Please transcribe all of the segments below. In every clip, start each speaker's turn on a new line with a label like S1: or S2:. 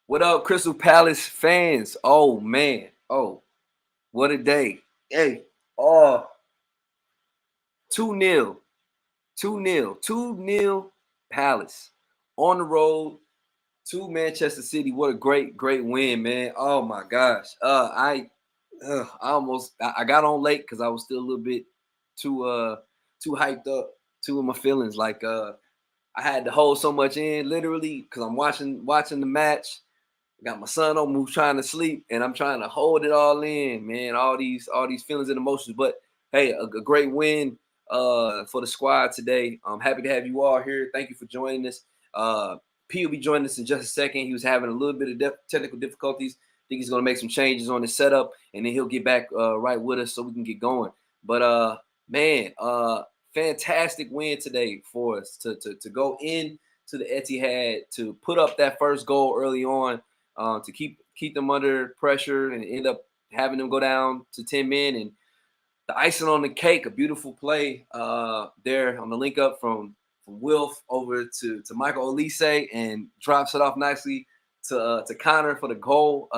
S1: What up, Crystal Palace fans? Oh man, what a day! Hey, oh, 2-0, 2-0, 2-0 Palace on the road to Manchester City. What a great win, man! Oh my gosh, I almost I got on late because I was still a little bit too hyped up, too in my feelings. I had to hold so much in, literally, because I'm watching the match. I got my son on who's trying to sleep, and I'm trying to hold it all in, man. All these feelings and emotions. But hey, a great win for the squad today. I'm happy to have you all here. Thank you for joining us. Uh, P will be joining us in just a second. He was having a little bit of technical difficulties. I think he's going to make some changes on his setup, and then he'll get back right with us so we can get going. But man, fantastic win today for us to go in to the Etihad to put up that first goal early on, to keep them under pressure and end up having them go down to 10 men. And the icing on the cake, a beautiful play there on the link up from Wilf over to Michael Olise, and drops it off nicely to Connor for the goal.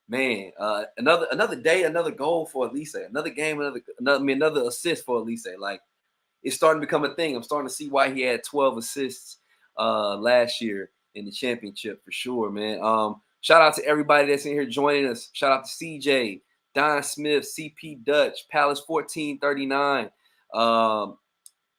S1: Man, another day, another goal for Olise, another game, another assist for Olise. Like, it's starting to become a thing. I'm starting to see why he had 12 assists last year in the championship for sure, man. Shout out to everybody that's in here joining us. Shout out to CJ, Don Smith, CP Dutch, Palace 1439,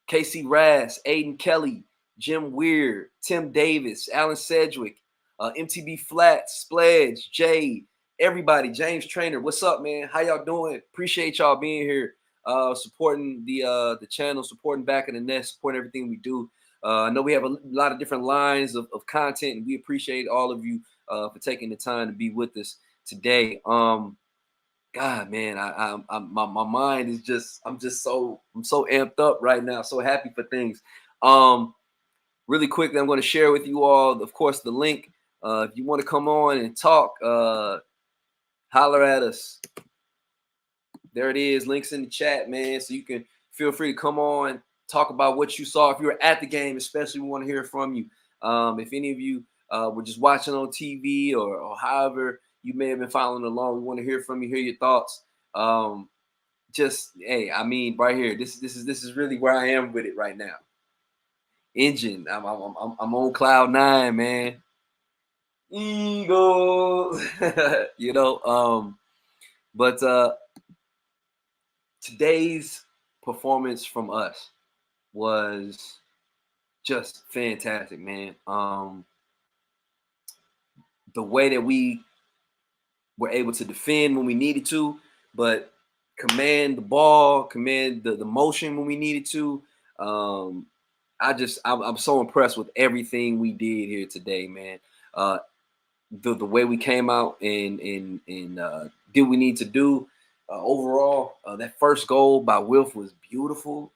S1: KC Raz, Aiden Kelly, Jim Weir, Tim Davis, Alan Sedgwick, MTB Flat, Spledge, Jay, everybody, James Trainer. What's up, man? How y'all doing? Appreciate y'all being here, supporting the channel, supporting Back in the Nest, supporting everything we do. I know we have a lot of different lines of content, and we appreciate all of you for taking the time to be with us today. God, man, my mind is just I'm so amped up right now, so happy for things. Really quickly, I'm going to share with you all, of course, the link. If you want to come on and talk, holler at us. There it is, links in the chat, man. So you can feel free to come on, talk about what you saw. If you were at the game, especially, we want to hear from you. If any of you were just watching on TV or however you may have been following along, we want to hear from you, hear your thoughts. Hey, I mean, right here, this is really where I am with it right now. Engine, I'm on cloud 9, man. Eagles, you know. But today's performance from us was just fantastic, man. The way that we were able to defend when we needed to, but command the ball, command the motion when we needed to. I'm so impressed with everything we did here today, man. The way we came out and did we need to do overall. That first goal by Wilf was beautiful.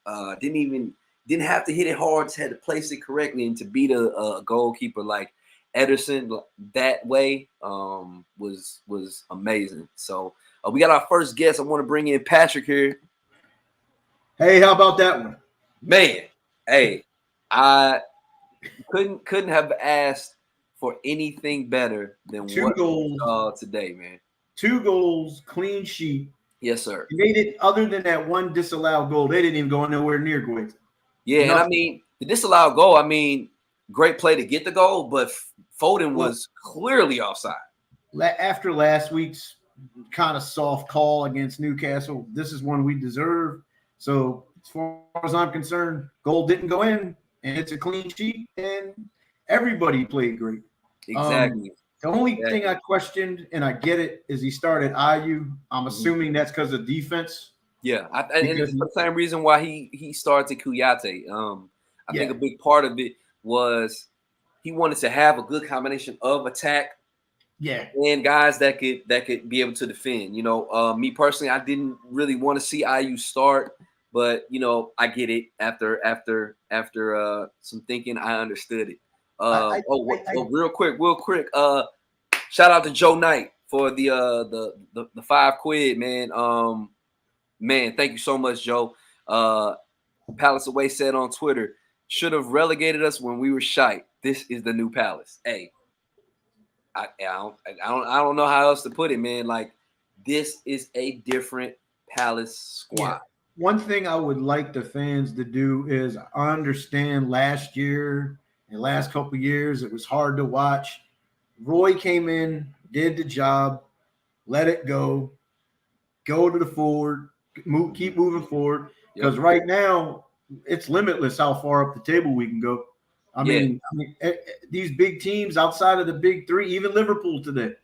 S1: Didn't have to hit it hard, just had to place it correctly, and to beat a goalkeeper like Ederson that way was amazing. So we got our first guest. I want to bring in Patrick here.
S2: Hey, how about that one?
S1: Man, hey, I couldn't have asked for anything better than
S2: Two
S1: what we
S2: goals,
S1: saw today, man.
S2: 2 goals, clean sheet.
S1: Yes, sir.
S2: They did, other than that one disallowed goal, they didn't even go nowhere near Guaita.
S1: Yeah, and I mean, the disallowed goal, I mean, great play to get the goal, but Foden was clearly offside.
S2: After last week's kind of soft call against Newcastle, this is one we deserve. So as far as I'm concerned, goal didn't go in, and it's a clean sheet, and everybody played great.
S1: Exactly.
S2: The only thing I questioned, and I get it, is he started Ayew. I'm assuming that's because of defense.
S1: Yeah, and it's the same reason why he started Kouyaté. I think a big part of it was he wanted to have a good combination of attack, and guys that could be able to defend. You know, me personally, I didn't really want to see Ayew start, but you know, I get it after some thinking, I understood it. Real quick. Shout out to Joe Knight for the £5, man. Man, thank you so much, Joe. Palace Away said on Twitter, should have relegated us when we were shite. This is the new Palace. Hey, I don't know how else to put it, man. Like, this is a different Palace squad.
S2: Yeah. One thing I would like the fans to do is I understand last year and last couple of years it was hard to watch. Roy came in, did the job, let it go to the forward, keep moving forward. Because right now it's limitless how far up the table we can go. I mean, these big teams outside of the big three, even Liverpool today,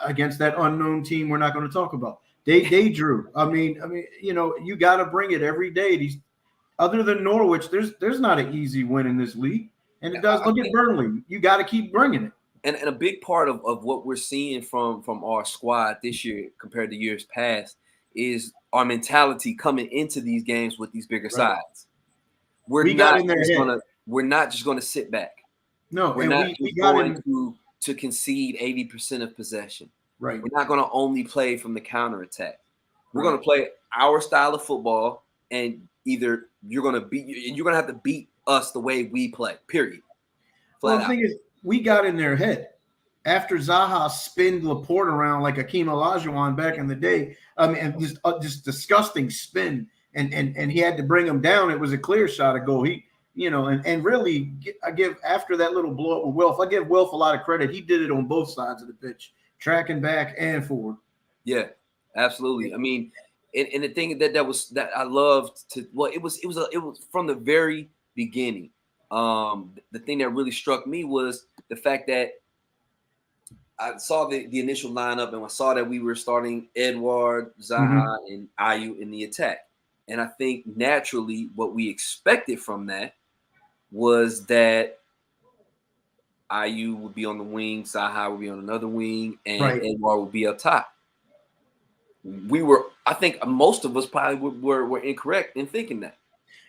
S2: against that unknown team we're not going to talk about. They drew. I mean, you got to bring it every day. These, other than Norwich, there's not an easy win in this league, and it does. Look at Burnley. You got to keep bringing it.
S1: And a big part of what we're seeing from our squad this year compared to years past is our mentality coming into these games with these bigger sides. We're not just gonna sit back.
S2: No,
S1: we're not going to concede 80% of possession.
S2: Right.
S1: We're not going to only play from the counterattack. We're going to play our style of football, and either you're going to have to beat us the way we play. Period.
S2: Well, the thing is, we got in their head after Zaha spinned Laporte around like Akeem Olajuwon back in the day. I mean, and just disgusting spin, and he had to bring him down. It was a clear shot of goal. And really, I give after that little blow up with Wilf, I give Wilf a lot of credit. He did it on both sides of the pitch, tracking back and forward.
S1: Yeah, absolutely. I mean, and the thing that I loved it was from the very beginning. The thing that really struck me was the fact that I saw the initial lineup, and I saw that we were starting Edouard, Zaha, and Ayew in the attack. And I think naturally what we expected from that was that Ayew would be on the wing, Zaha would be on another wing, and Edouard would be up top. I think most of us probably were incorrect in thinking that.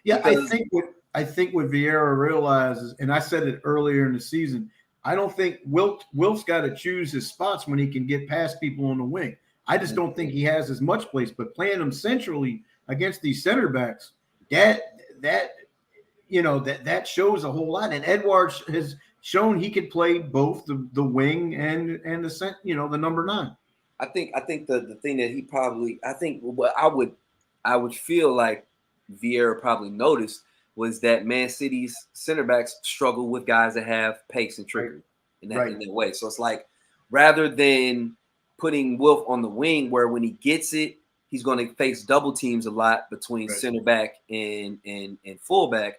S2: Yeah, I think what Vieira realizes, and I said it earlier in the season, I don't think Wilf's got to choose his spots when he can get past people on the wing. I just don't think he has as much place, but playing him centrally against these center backs, that shows a whole lot. And Edouard has shown he could play both the wing and the number 9.
S1: I think the thing that what I would feel like Vieira probably noticed was that Man City's center backs struggle with guys that have pace and trigger in that way. So it's like, rather than putting Wilf on the wing where when he gets it, he's going to face double teams a lot between center back and fullback.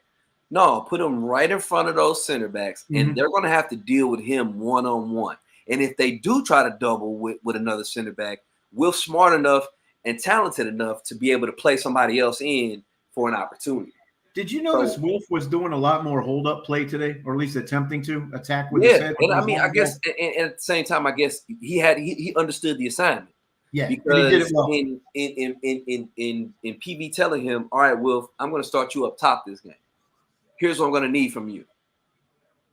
S1: No, put him right in front of those center backs, and they're going to have to deal with him one-on-one. And if they do try to double with another center back, Wilf's smart enough and talented enough to be able to play somebody else in for an opportunity.
S2: Did you notice Wilf was doing a lot more hold-up play today, or at least attempting to attack with his head?
S1: And I mean, I guess, and at the same time, I guess he understood the assignment.
S2: Yeah,
S1: because
S2: he did it well.
S1: in PV telling him, all right, Wilf, I'm going to start you up top this game. Here's what I'm going to need from you.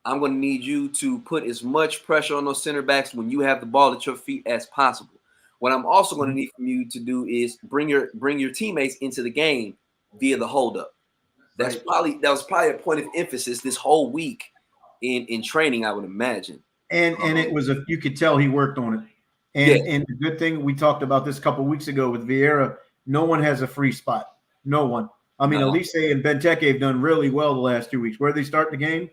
S1: I'm going to need you to put as much pressure on those center backs when you have the ball at your feet as possible. What I'm also going to need from you to do is bring your teammates into the game via the hold-up. That was probably a point of emphasis this whole week in training, I would imagine.
S2: And it was you could tell he worked on it. And the good thing, we talked about this a couple of weeks ago with Vieira, no one has a free spot. No one. I mean, Elise and Benteke have done really well the last 2 weeks. Where they start the game?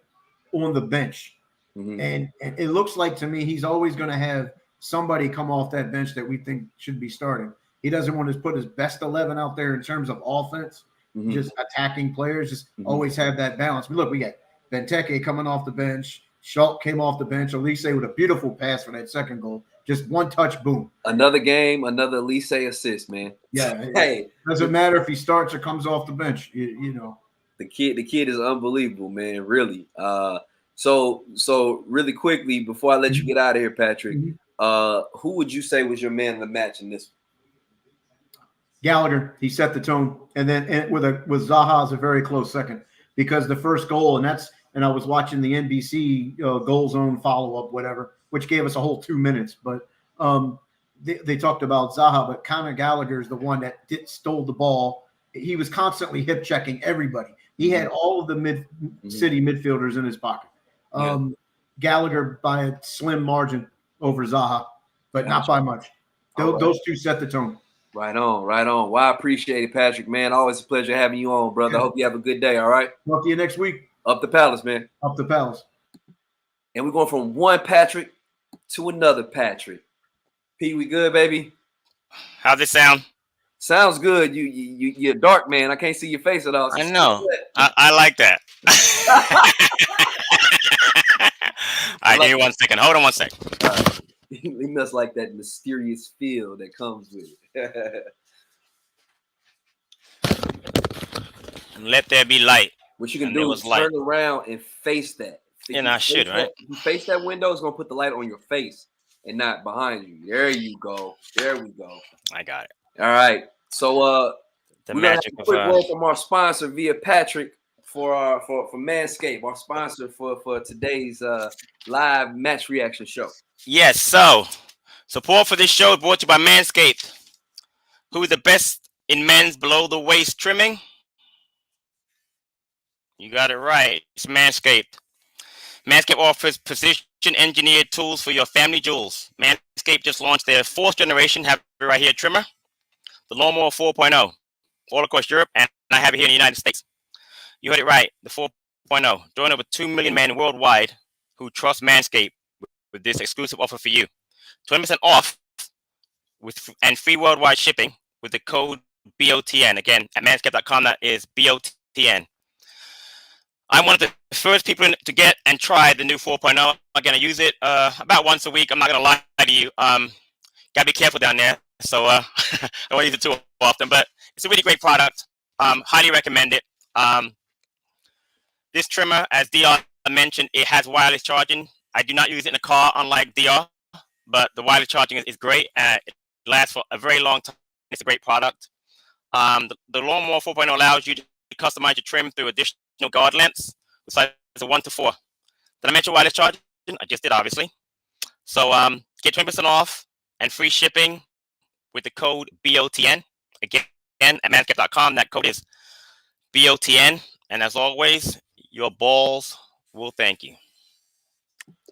S2: On the bench. And it looks like to me he's always going to have somebody come off that bench that we think should be starting. He doesn't want to put his best 11 out there in terms of offense, just attacking players, just always have that balance. But look, we got Benteke coming off the bench. Schultz came off the bench. Elise with a beautiful pass for that second goal. Just one touch, boom.
S1: Another game, another Elise assist, man.
S2: Yeah. Hey, doesn't matter if he starts or comes off the bench. You know,
S1: the kid is unbelievable, man. Really. So really quickly before I let you get out of here, Patrick, who would you say was your man of the match in this?
S2: Gallagher. He set the tone, and then with Zaha as a very close second, because the first goal, and I was watching the NBC goal zone follow up, whatever, which gave us a whole 2 minutes. But they talked about Zaha, but Conor Gallagher is the one that stole the ball. He was constantly hip checking everybody. He had all of the city midfielders in his pocket. Gallagher by a slim margin. over Zaha, but not by much. Those two set the tone.
S1: Right on, right on. Well, I appreciate it, Patrick, man. Always a pleasure having you on, brother. I hope you have a good day, all right?
S2: Talk to you next week.
S1: Up the Palace, man.
S2: Up the Palace. And
S1: we're going from one Patrick to another Patrick. P, we good, baby?
S3: How's it sound?
S1: Sounds good. You're dark, man. I can't see your face at all.
S3: I know. I like that. All right, give me 1 second. Hold on 1 second.
S1: He must like that mysterious feel that comes with it.
S3: And let there be light.
S1: What you can do is turn around and face that.
S3: And I should, right?
S1: If you face that window, it's going to put the light on your face and not behind you. There you go. There we go.
S3: I got it.
S1: All right. So
S3: the magic
S1: of quick word from our sponsor via Patrick for Manscaped, our sponsor for today's live match reaction show.
S3: Yes, so support for this show is brought to you by Manscaped, who is the best in men's below the waist trimming. You got it right. It's Manscaped. Manscaped offers precision-engineered tools for your family jewels. Manscaped just launched their 4th generation, have it right here, trimmer, the Lawnmower 4.0, all across Europe, and I have it here in the United States. You heard it right, the 4.0. Join over 2 million men worldwide who trust Manscaped with this exclusive offer for you. 20% off and free worldwide shipping with the code BOTN. Again, at manscaped.com, that is BOTN. I'm one of the first people to get and try the new 4.0. Again, I use it about once a week. I'm not going to lie to you. Gotta be careful down there. So I don't use it too often, but it's a really great product. Highly recommend it. This trimmer, as DR mentioned, it has wireless charging. I do not use it in a car, unlike DR, but the wireless charging is great. It lasts for a very long time. It's a great product. The Lawnmower 4.0 allows you to customize your trim through additional guard lengths, with sizes of 1 to 4. Did I mention wireless charging? I just did, obviously. So get 20% off and free shipping with the code BOTN. Again, at manscaped.com, that code is BOTN. And as always, your balls will thank you.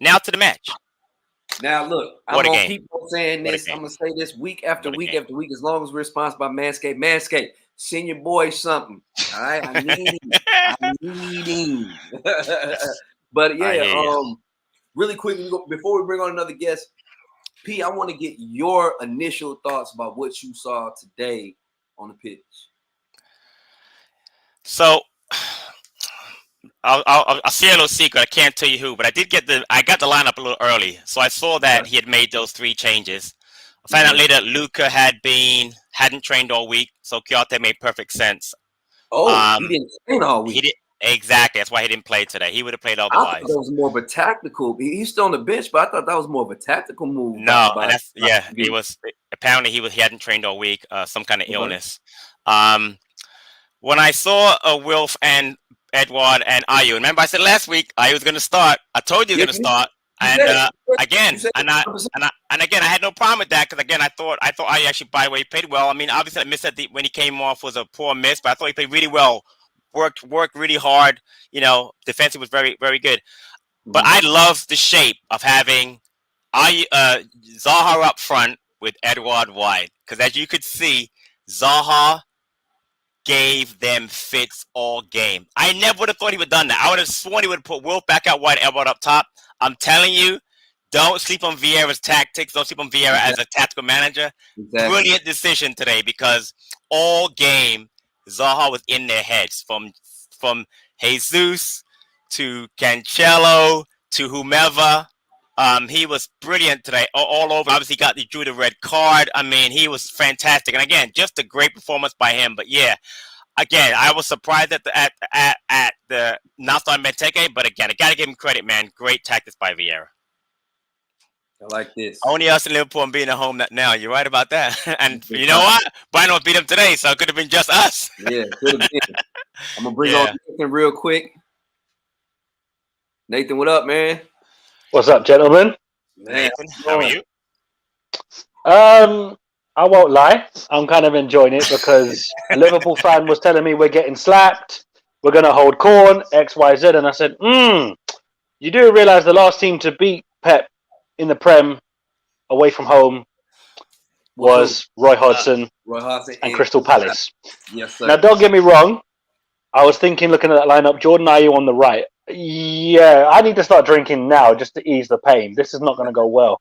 S3: Now to the match.
S1: Now, look, I'm going to keep on saying this. I'm going to say this week after week after week, as long as we're sponsored by Manscaped. Manscaped, send your boy something. All right? I need him. I need him. But, yeah, really quickly, before we bring on another guest, P, I want to get your initial thoughts about what you saw today on the pitch.
S3: So, I'll see a little secret. I can't tell you who, but I got the lineup a little early, so I saw that he had made those 3 changes. I found out later Luka hadn't trained all week, so Kyoto made perfect sense.
S1: Oh, he didn't train all week.
S3: Exactly. That's why he didn't play today. He would have played otherwise.
S1: I thought that was more of a tactical. He's still on the bench, but I thought that was more of a tactical move.
S3: No, he was apparently he hadn't trained all week. Some kind of illness. When I saw Wilf and Edouard and Ayew, remember I said last week Ayew was going to start. I told you he was going to start, and again, I had no problem with that because again I thought Ayew actually, by the way, played well. I mean, obviously I missed that when he came off was a poor miss, but I thought he played really well. Worked really hard. You know, defensive was very, very good. But I love the shape of having Zaha up front with Edouard wide, because as you could see, Zaha gave them fits all game. I never would have thought he would have done that. I would have sworn he would have put Wilf back out wide, Edouard up top. I'm telling you, don't sleep on Vieira's tactics. Don't sleep on Vieira as a tactical manager. Exactly. Brilliant decision today, because all game Zaha was in their heads, from Jesus to Cancelo to whomever. He was brilliant today, all over. Obviously, he drew the red card. I mean, he was fantastic. And again, just a great performance by him. But yeah, again, I was surprised at the not starting Benteke. But again, I got to give him credit, man. Great tactics by Vieira.
S1: I like this.
S3: Only us in Liverpool and being at home now. You're right about that. And you know what? Brian beat him today, so it could have been just us.
S1: Yeah, could have been. I'm going to bring on Nathan real quick. Nathan, what up, man?
S4: What's up, gentlemen?
S1: Man,
S3: Nathan, how are you?
S4: I won't lie. I'm kind of enjoying it because a Liverpool fan was telling me we're getting slapped. We're going to hold corn, X, Y, Z. And I said, you do realize the last team to beat Pep in the Prem away from home was Roy Hodgson
S1: Roy Hodgson
S4: and Crystal Palace.
S1: Yes, sir.
S4: Now, don't get me wrong. I was thinking, looking at that lineup, Jordan Ayew on the right. Yeah, I need to start drinking now just to ease the pain. This is not going to go well.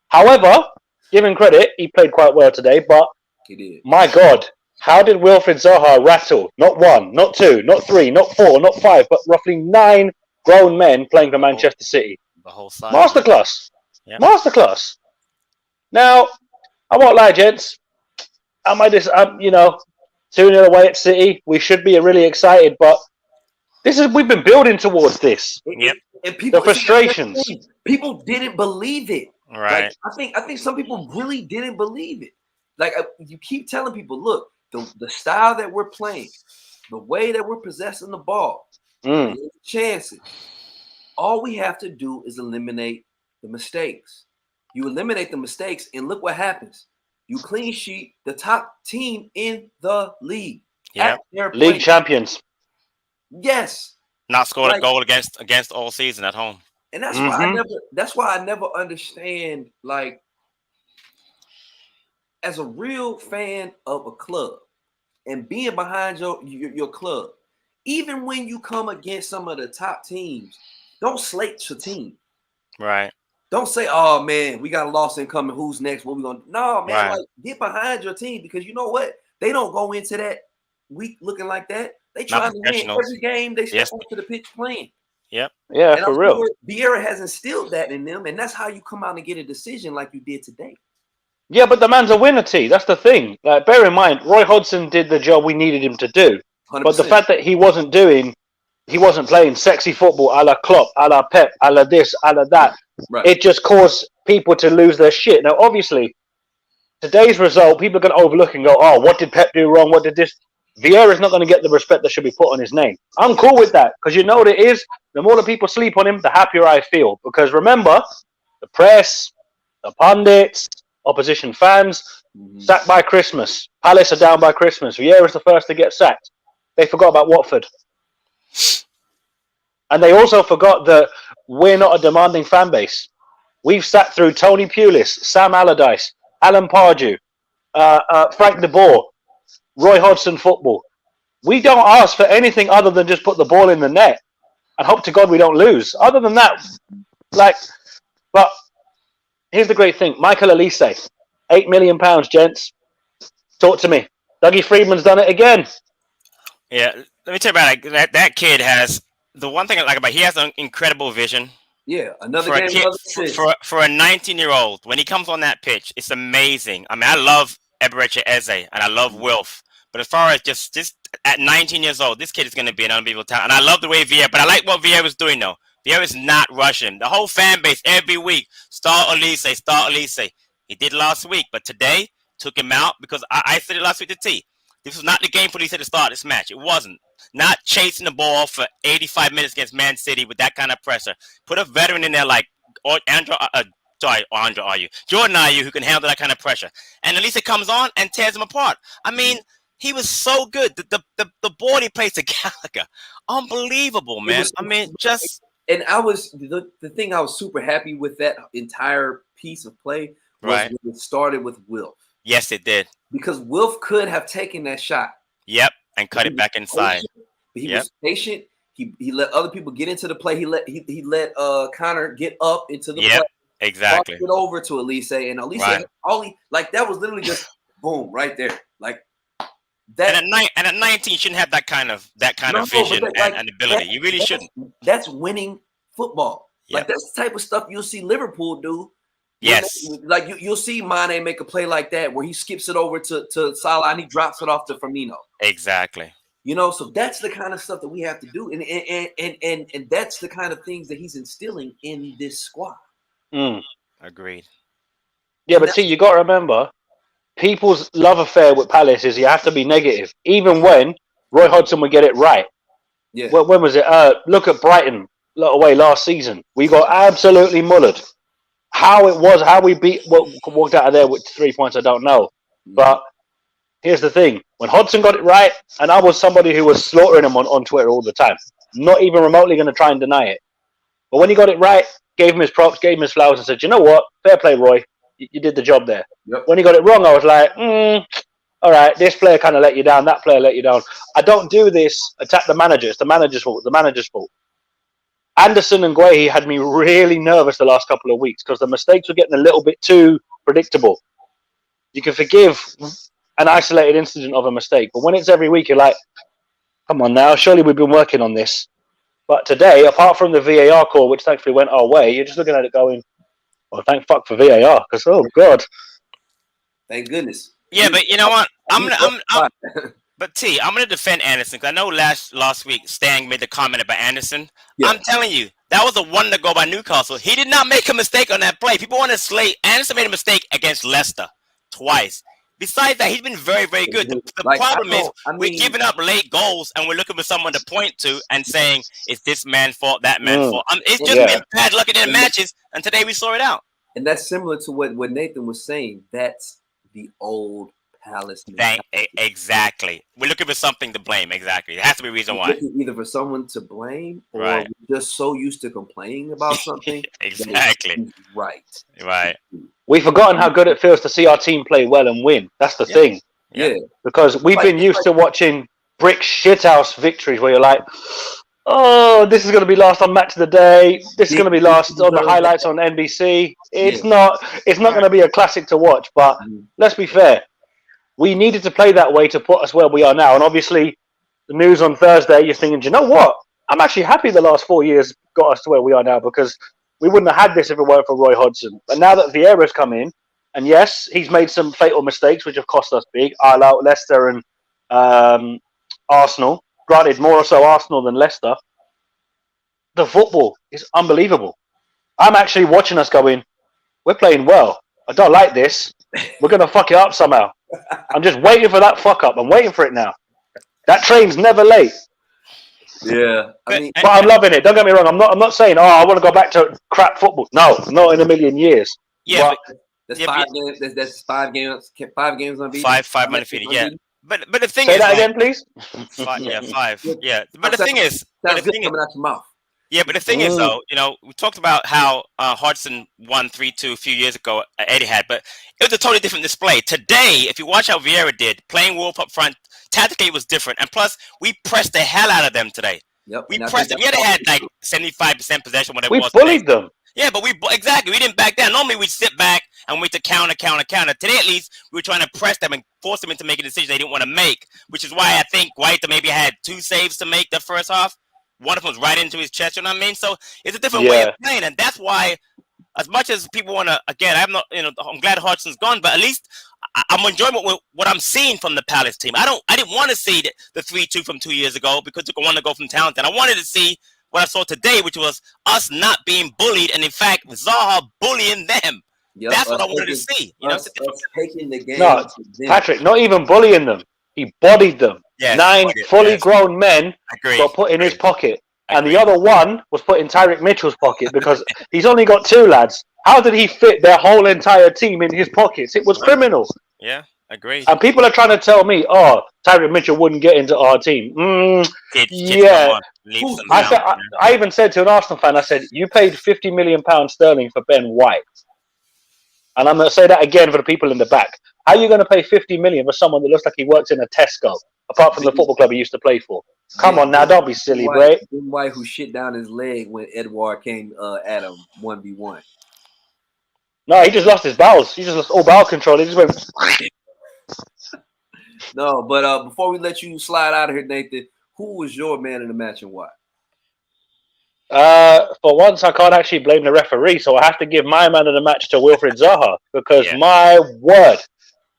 S4: However, give him credit, he played quite well today, but
S1: He did.
S4: my God, how did Wilfried Zaha rattle not 1, not 2, not 3, not 4, not 5, but roughly 9 grown men playing for Manchester City?
S3: The whole side.
S4: Masterclass.
S3: Yeah.
S4: Masterclass. Now, I won't lie, gents. I'm 2-0 away at City. We should be really excited, but we've been building towards this.
S3: Yep.
S1: And people,
S4: The frustrations.
S1: People didn't believe it.
S3: Right.
S1: Like, I think some people really didn't believe it. Like you keep telling people, look, the style that we're playing, the way that we're possessing the ball, the chances. All we have to do is eliminate the mistakes. You eliminate the mistakes, and look what happens. You clean sheet the top team in the league.
S3: Yeah.
S4: League champions.
S1: Yes.
S3: Not scored
S1: Like-
S3: a goal against all season at home.
S1: And that's why I never understand, like, as a real fan of a club and being behind your club, even when you come against some of the top teams, don't slate your team.
S3: Right.
S1: Don't say, oh man, we got a loss incoming. Who's next? What we gonna do? No, man,
S3: Right.
S1: like, get behind your team, because you know what? They don't go into that week looking like that. They try to win
S3: professionals.
S1: every game they step
S3: Yes.
S1: onto the pitch playing.
S4: Yeah,
S1: And
S4: for
S1: I'm
S4: real.
S1: sure Vieira has instilled that in them, and that's how you come out and get a decision like you did today.
S4: Yeah, but the man's a winner, T. That's the thing. Like, bear in mind, Roy Hodgson did the job we needed him to do.
S1: 100%.
S4: But the fact that he wasn't playing sexy football a la Klopp, a la Pep, a la this, a la that,
S1: Right.
S4: it just caused people to lose their shit. Now, obviously, today's result, people are going to overlook and go, oh, what did Pep do wrong? What did this? Vieira's not going to get the respect that should be put on his name. I'm cool with that, because you know what it is? The more that people sleep on him, the happier I feel. Because remember, the press, the pundits, opposition fans, sacked by Christmas. Palace are down by Christmas. Vieira's the first to get sacked. They forgot about Watford. And they also forgot that we're not a demanding fan base. We've sat through Tony Pulis, Sam Allardyce, Alan Pardew, Frank de Boer, Roy Hodgson football. We don't ask for anything other than just put the ball in the net and hope to God we don't lose. Other than that, but here's the great thing. Michael Elise, £8 million, gents. Talk to me. Dougie Freedman's done it again.
S3: Yeah. Let me tell you about it. That kid has the one thing I like about he has an incredible vision.
S1: Yeah, another
S3: For a
S1: game,
S3: kid,
S1: another assist.
S3: for a 19-year-old, when he comes on that pitch, it's amazing. I mean, I love Eberechi Eze and I love Wilf. But as far as just at 19 years old, this kid is going to be an unbelievable talent. And I love the way Vieira, but I like what Vieira was doing, though. Vieira is not rushing. The whole fan base every week, start Elise. He did last week, but today took him out because I said it last week to T. This was not the game for Elise to start this match. It wasn't. Not chasing the ball for 85 minutes against Man City with that kind of pressure. Put a veteran in there like Jordan Ayew, who can handle that kind of pressure. And Elise comes on and tears him apart. I mean, he was so good. The ball he plays to Gallagher, unbelievable, man. I mean, just
S1: And I was the thing I was super happy with that entire piece of play was
S3: Right.
S1: when it started with Wilf,
S3: yes, it did.
S1: because Wilf could have taken that shot.
S3: Yep, and cut it back inside.
S1: He
S3: Yep.
S1: was patient. He let other people get into the play. He let Connor get up into the
S3: Yep,
S1: play.
S3: exactly.
S1: Passed it over to Elise, and Elise
S3: Right.
S1: that was literally just boom right there. Like
S3: And
S1: that.
S3: at 19, you shouldn't have that kind of
S1: No, but
S3: vision
S1: like,
S3: and ability. You really shouldn't.
S1: That's winning football. Like
S3: Yep.
S1: that's the type of stuff you'll see Liverpool do.
S3: Yes.
S1: Like you'll see Mane make a play like that where he skips it over to Salah and he drops it off to Firmino.
S3: Exactly.
S1: So that's the kind of stuff that we have to do, and that's the kind of things that he's instilling in this squad.
S4: Mm.
S3: Agreed.
S4: Yeah, but see, you got to remember, people's love affair with Palace is you have to be negative. Even when Roy Hodgson would get it right.
S1: Yeah,
S4: When was it? Look at Brighton away last season. We got absolutely mullered. How we walked out of there with 3 points, I don't know. But here's the thing. When Hodgson got it right, and I was somebody who was slaughtering him on Twitter all the time, not even remotely going to try and deny it. But when he got it right, gave him his props, gave him his flowers, and said, "You know what? Fair play, Roy. You did the job there."
S1: Yep.
S4: When he got it wrong, I was like, all right, this player kind of let you down, that player let you down. I don't do this, attack the manager. It's the manager's fault. The manager's fault. Anderson and Guehi had me really nervous the last couple of weeks because the mistakes were getting a little bit too predictable. You can forgive an isolated incident of a mistake, but when it's every week, you're like, come on now, surely we've been working on this. But today, apart from the VAR call, which thankfully went our way, you're just looking at it going, well, thank fuck for VAR, because, oh, God.
S1: Thank goodness.
S3: Yeah, but you know what? But T, I'm gonna defend Anderson because I know last week Stan made the comment about Anderson. Yeah. I'm telling you, that was a wonder goal by Newcastle. He did not make a mistake on that play. People want to slate Anderson made a mistake against Leicester twice. Besides that, he's been very, very good. The problem is we're giving up late goals and we're looking for someone to point to and saying, "Is this man's fault? That man's fault?" It's just been bad luck in the matches, and today we saw it out.
S1: And that's similar to what Nathan was saying. That's the old Palace.
S3: Exactly. We're looking for something to blame. Exactly. It has to be a reason why.
S1: Either for someone to blame or we're just so used to complaining about something.
S3: Exactly. Right.
S4: We've forgotten how good it feels to see our team play well and win. That's the thing.
S1: Yeah.
S4: Because we've been used to watching brick shithouse victories where you're like, oh, this is going to be last on Match of the Day. This is going to be last on the highlights on NBC. It's not going to be a classic to watch. But let's be fair. We needed to play that way to put us where we are now. And obviously, the news on Thursday, you're thinking, do you know what? I'm actually happy the last 4 years got us to where we are now because we wouldn't have had this if it weren't for Roy Hodgson. But now that Vieira's come in, and yes, he's made some fatal mistakes, which have cost us big, out Leicester and Arsenal. Granted, more so Arsenal than Leicester. The football is unbelievable. I'm actually watching us going, we're playing well. I don't like this. We're going to fuck it up somehow. I'm just waiting for that fuck up. I'm waiting for it now. That train's never late.
S1: Yeah.
S4: But I'm loving it. Don't get me wrong. I'm not saying, I want to go back to crap football. No, not in a million years.
S3: Yeah.
S1: That's 5 games. That's 5 games. 5 games unbeaten.
S3: 5 undefeated. Yeah. But the thing
S4: Say
S3: is,
S4: that again, please.
S3: 5. Yeah. But the thing is,
S1: that's good coming out your mouth.
S3: Yeah, but the thing is, though, we talked about how Hodgson won 3-2 a few years ago at Etihad, but it was a totally different display. Today, if you watch how Vieira did, playing Wolf up front, tactically it was different. And plus, we pressed the hell out of them today.
S1: Yep.
S3: We pressed them. We had like 75% possession, whatever it was.
S4: We bullied them.
S3: Yeah, but we didn't back down. Normally, we'd sit back and wait to counter. Today, at least, we were trying to press them and force them into making a decision they didn't want to make, which is why I think Guaita maybe had 2 saves to make the first half. One of them was right into his chest, you know what I mean? So it's a different way of playing, and that's why, as much as people want to, again, I'm glad Hodgson's gone, but at least I'm enjoying what I'm seeing from the Palace team. I didn't want to see the 3-2 from 2 years ago because I wanted to go from Townsend. I wanted to see what I saw today, which was us not being bullied, and in fact, Zaha bullying them. Yep, that's what I wanted to see.
S1: Taking the game.
S4: No, Patrick, not even bullying them. He bodied them.
S3: Yes,
S4: 9 fully grown men got put in his pocket. And the other one was put in Tyrick Mitchell's pocket because he's only got 2 lads. How did he fit their whole entire team in his pockets? It was criminal.
S3: Yeah, agreed.
S4: And people are trying to tell me, Tyrick Mitchell wouldn't get into our team. Yeah. I even said to an Arsenal fan, I said, you paid £50 million sterling for Ben White. And I'm going to say that again for the people in the back. How are you going to pay 50 million for someone that looks like he works in a Tesco, apart from the football club he used to play for? Come on now, don't be silly, bro.
S1: White who shit down his leg when Edouard came at him 1v1.
S4: No, he just lost his bowels. He just lost all bowel control. He just went.
S1: No, but before we let you slide out of here, Nathan, who was your man of the match and why?
S4: For once, I can't actually blame the referee, so I have to give my man of the match to Wilfried Zaha because my word.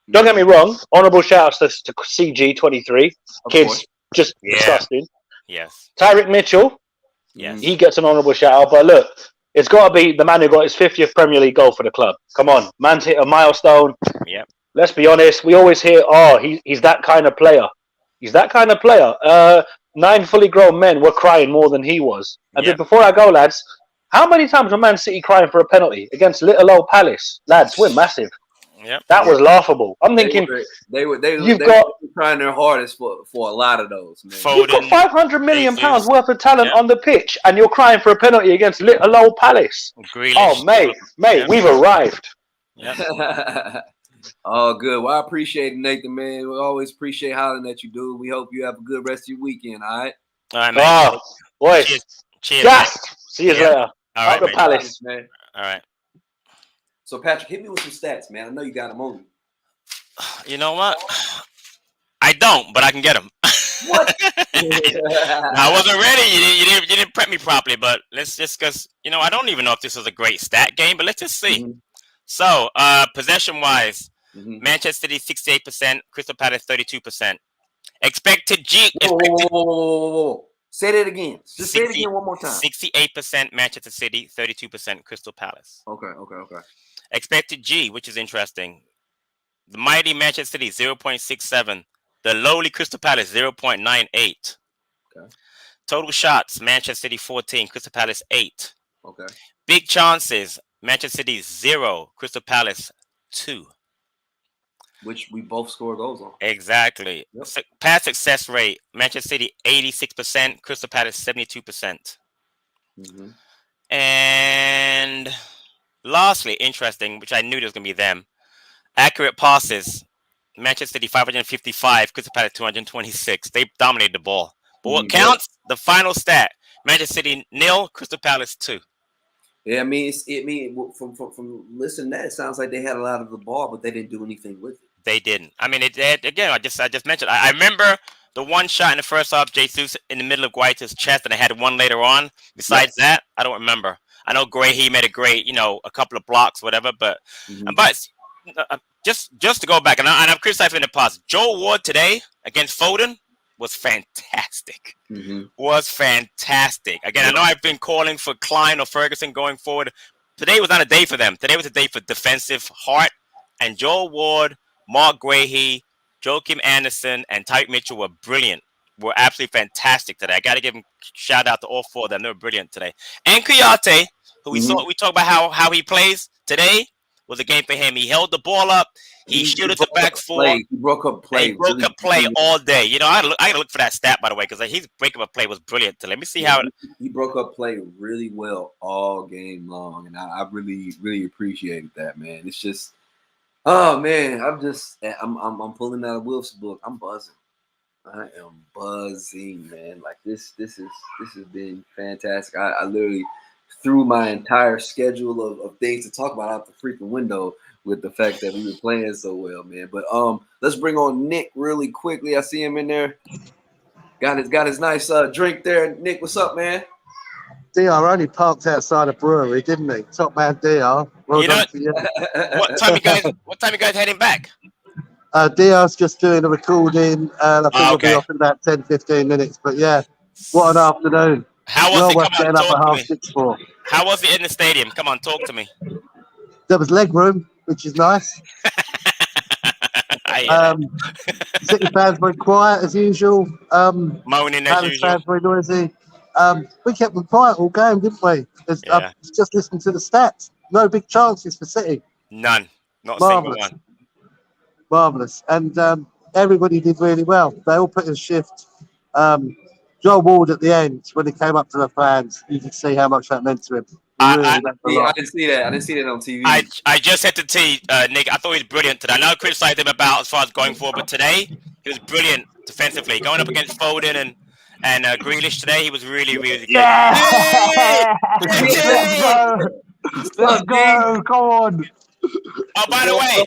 S4: Don't get me wrong. Honourable shout outs to CG23. Kids, just disgusting.
S3: Yes.
S4: Tyrick Mitchell.
S3: Yes.
S4: He gets an honourable shout out. But look, it's got to be the man who got his 50th Premier League goal for the club. Come on. Man's hit a milestone.
S3: Yep.
S4: Let's be honest. We always hear, he's that kind of player. He's that kind of player. 9 fully grown men were crying more than he was. And before I go, lads, how many times were Man City crying for a penalty against little old Palace? Lads, we're massive.
S3: Yep.
S4: That was laughable. I'm thinking
S1: they were
S4: you've got
S1: trying their hardest for a lot of those, man.
S4: you've got
S3: Foden,
S4: 500 million
S3: Jesus.
S4: pounds worth of talent
S3: Yeah.
S4: on the pitch, and you're crying for a penalty against little old Palace.
S3: Grealish.
S4: Oh, mate,
S3: Yeah.
S4: we've arrived.
S3: Yeah.
S1: Oh, good. Well, I appreciate it, Nathan, man. We always appreciate hollering at you, dude. We hope you have a good rest of your weekend. All right.
S3: All right, man.
S4: Oh, boys,
S3: Cheers. Cheers. man.
S4: just see you
S3: Yeah.
S4: later.
S3: All right,
S4: Up the
S3: man.
S4: Palace.
S1: man.
S3: All right.
S1: So, Patrick, hit me with some stats, man. I know you got them on you.
S3: You know what? I don't, but I can get them.
S1: What?
S3: I wasn't ready. You didn't prep me properly, but let's just because I don't even know if this was a great stat game, but let's just see.
S1: Mm-hmm.
S3: So, possession wise,
S1: Mm-hmm.
S3: Manchester City 68%, Crystal Palace 32%. Expected G.
S1: Whoa. Say that again. Just say it
S3: 60
S1: again one more time.
S3: 68% Manchester City, 32% Crystal Palace.
S1: Okay.
S3: Expected G, which is interesting. The mighty Manchester City 0.67. The lowly Crystal Palace 0.98.
S1: Okay.
S3: Total shots, Manchester City 14, Crystal Palace 8.
S1: Okay.
S3: Big chances, Manchester City 0, Crystal Palace 2.
S1: Which we both score goals on.
S3: Exactly.
S1: Yep.
S3: Pass success rate, Manchester City 86%, Crystal Palace 72%.
S1: Mm-hmm.
S3: And lastly, interesting, which I knew there was going to be them. Accurate passes, Manchester City 555, Crystal Palace 226. They dominated the ball. But what counts? The final stat: Manchester City 0, Crystal Palace 2.
S1: Yeah, I mean, from listening to that, it sounds like they had a lot of the ball, but they didn't do anything with it.
S3: They didn't. I mean, again. I just mentioned. I remember the one shot in the first half, Jesus in the middle of Guaita's chest, and I had one later on. Besides that, I don't remember. I know he made a great, a couple of blocks, whatever. But just to go back, and I've criticized in the past. Joel Ward today against Foden was fantastic.
S1: Mm-hmm.
S3: Was fantastic. Again, I know I've been calling for Klein or Ferguson going forward. Today was not a day for them. Today was a day for defensive heart. And Joel Ward, Mark Guehi, Joachim Anderson, and Tyreek Mitchell were brilliant. Were absolutely fantastic today. I got to give them shout out to all four of them. They were brilliant today. And Kouyaté, who we talked about how he plays today, was a game for him. He held the ball up. He shielded the back four.
S1: He broke up play.
S3: He broke up play all day. I gotta look for that stat, by the way, because his break up play was brilliant. Let me see how
S1: he broke up play really well all game long, and I really, really appreciated that, man. It's just, oh man, I'm pulling out of Wolf's book. I'm buzzing. I am buzzing, man. Like this has been fantastic. I literally threw my entire schedule of things to talk about out the freaking window with the fact that we were playing so well, man. But let's bring on Nick really quickly. I see him in there. Got his nice drink there. Nick, what's up, man?
S5: DR only parked outside a brewery, didn't he? Top man DR. Well done for you.
S3: What time you guys heading back?
S5: DR's just doing a recording. I think we'll be off in about 10-15 minutes. But yeah, what an afternoon.
S3: How was it?
S5: Getting up at 6:30 for.
S3: How was it in the stadium? Come on, talk to me.
S5: There was leg room, which is nice. City fans very quiet as usual.
S3: Moaning as usual.
S5: Fans very noisy. We kept them quiet all game, didn't we? Just listen to the stats. No big chances for City.
S3: None. Not a single one.
S5: Marvellous. And everybody did really well. They all put in a shift. Joel Ward at the end, when he came up to the fans, you could see how much that meant to him.
S1: I didn't see that. I didn't see that on TV.
S3: I just had to tell you, Nick, I thought he was brilliant today. I know I criticized him about as far as going forward, but today he was brilliant defensively. Going up against Foden and Grealish today, he was really, really good.
S5: Yeah! Let's go! Come on!
S3: Oh, by the way,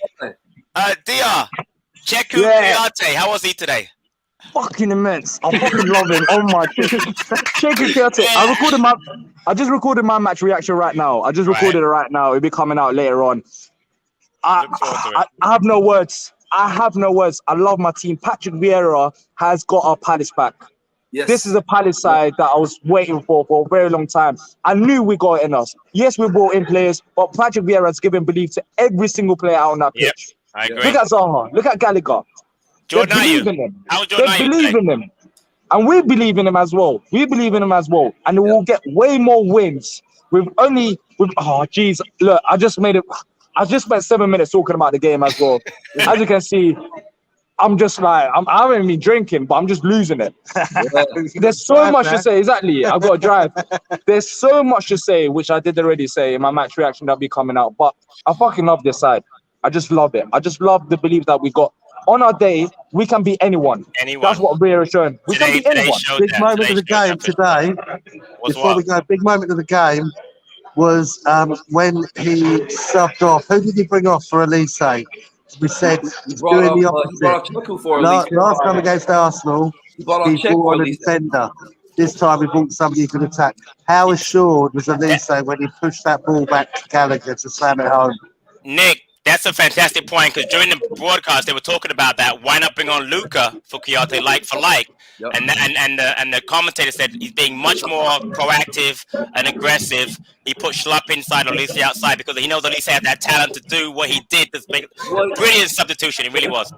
S3: DR, check Kouyaté. How was he today?
S6: Fucking immense. I fucking love him. Oh my god. I just recorded my match reaction right now. It'll be coming out later on. I have no words. I love my team. Patrick Vieira has got our Palace back.
S1: Yes.
S6: This is a Palace side that I was waiting for a very long time. I knew we got it in us. Yes, we brought in players, but Patrick Vieira has given belief to every single player out on that pitch.
S3: Yep, I agree.
S6: Look at Zaha. Look at Gallagher.
S3: Jordan,
S6: they believe in him.
S3: How Jordan
S6: they believe in him. And we believe in him as well. And we'll get way more wins. Look, I just made it. I just spent 7 minutes talking about the game as well. As you can see, I'm just like, I haven't been drinking, but I'm just losing it. There's so much to say. Exactly. I've got to drive. There's so much to say, which I did already say in my match reaction that'll be coming out. But I fucking love this side. I just love it. I just love the belief that we got. On our day, we can beat anyone. That's what Vieira is showing. We can beat anyone.
S5: Big moment of the game today. Before we go, big moment of the game was when he subbed off. Who did he bring off for Elise? We said he's doing the opposite. Last time against Arsenal, he brought on a defender. This time he brought somebody who could attack. How assured was Elise when he pushed that ball back to Gallagher to slam it home?
S3: Nick, that's a fantastic point, because during the broadcast they were talking about that. Why not bring on Luca for Kouyaté like for like? Yep. And the commentator said he's being much more proactive and aggressive. He put Schlupp inside, Olise outside, because he knows Olise had that talent to do what he did. This brilliant substitution, it really was.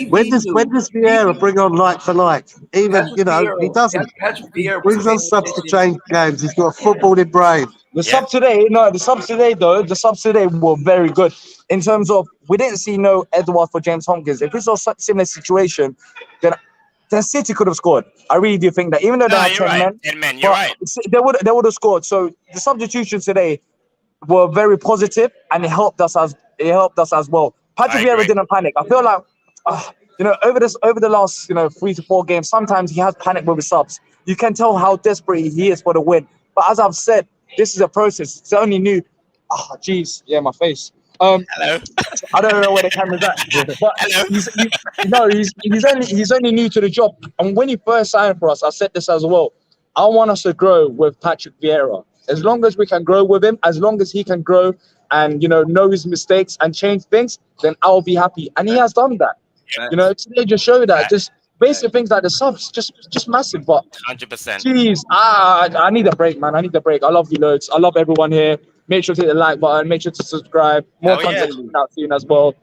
S5: When does Vieira bring on like for like? Even he doesn't. He brings on subs to change games. He's got a footballing brain.
S6: The subs today were very good in terms of we didn't see no Edouard for James Tomkins. If it's a similar situation, then City could have scored. I really do think that, even though they had 10 men,
S3: you're right.
S6: They would have scored. So the substitutions today were very positive, and it helped us as well. Patrick Vieira didn't panic. I feel like over the last 3 to 4 games, sometimes he has panic with his subs. You can tell how desperate he is for the win. But as I've said, this is a process. It's only new. Oh, jeez, my face.
S3: Hello.
S6: I don't know where the camera's at. But he's only new to the job. And when he first signed for us, I said this as well. I want us to grow with Patrick Vieira. As long as we can grow with him, as long as he can grow and know his mistakes and change things, then I'll be happy. And he has done that. Today just showed that. Just basic things like the subs, just massive. But
S3: 100%.
S6: Jeez, I need a break, man. I need a break. I love you loads. I love everyone here. Make sure to hit the like button. Make sure to subscribe. More content coming out soon as well.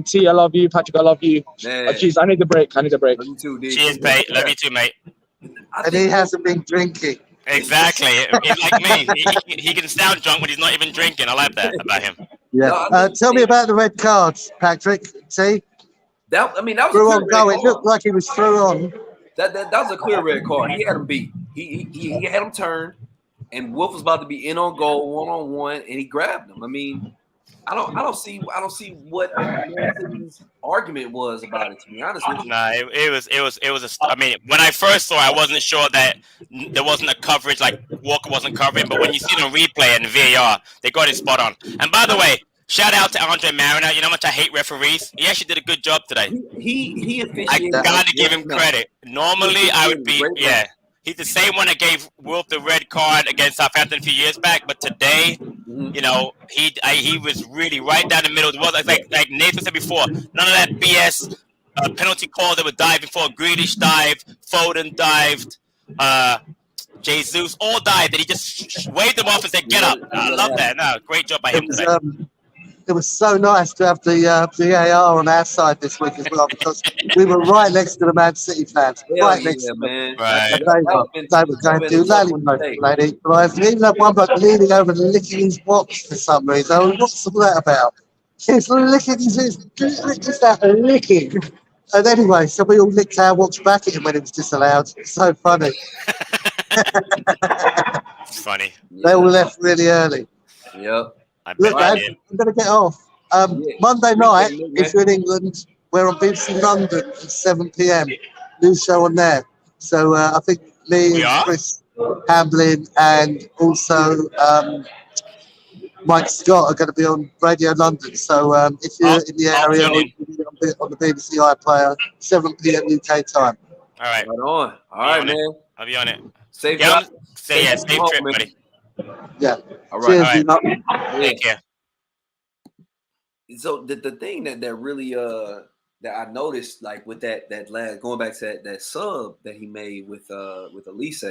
S6: T, I love you. Patrick, I love you. Jeez, I need the break. Love
S1: you too, D.
S3: Cheers, mate. Love you too, mate.
S5: And he hasn't been drinking.
S3: Exactly. He's like me. He can sound drunk when he's not even drinking. I like that about him.
S5: Yeah. Tell me about the red cards, Patrick. See?
S1: That was
S5: through on go. It looked like he was through on.
S1: That was a clear red card. He had him beat. He had him turned, and Wolf was about to be in on goal 1-on-1, and he grabbed him. I mean, I don't see what his argument was about it, to be honest with you.
S3: Nah, it was I mean, when I first saw it, I wasn't sure that there wasn't a coverage, like Walker wasn't covering, but when you see the replay and the VAR, they got it spot on. And by the way, shout out to Andre Mariner. You know how much I hate referees. He actually did a good job today.
S1: He
S3: I gotta give him credit. Normally, I would be He's the same one that gave Wolf the red card against Southampton a few years back, but today, he was really right down the middle. It was like Nathan said before, none of that BS penalty call that were diving for. Grealish dived, Foden dived, Jesus all dived, and he just waved them off and said, "Get up." I love that. No, great job by him today.
S5: It was so nice to have the VAR on our side this week as well, because we were right next to the Man City fans. Right next to them.
S3: Man.
S5: Right. They were going to lady. Even had one bloke leaning over and licking his watch for some reason. Oh, what's all that about? He's licking his licking. And anyway, so we all licked our watch back at him when it was disallowed. It's so funny.
S3: It's funny.
S5: They all left really early.
S1: Yep.
S5: Look, Dad, I'm going to get off. Monday night, if you're in England, we're on BBC London at 7 p.m. New show on there. So I think me and Chris Hamblin and also Mike Scott are going to be on Radio London. So if you're in the area, on the BBC iPlayer, 7 p.m. UK time.
S3: All right.
S1: All right, man.
S3: I'll be on it.
S1: Safe
S3: trip, buddy.
S5: Yeah.
S1: All right.
S3: Take care.
S1: So the thing that really that I noticed, like with that last, going back to that sub that he made with Elise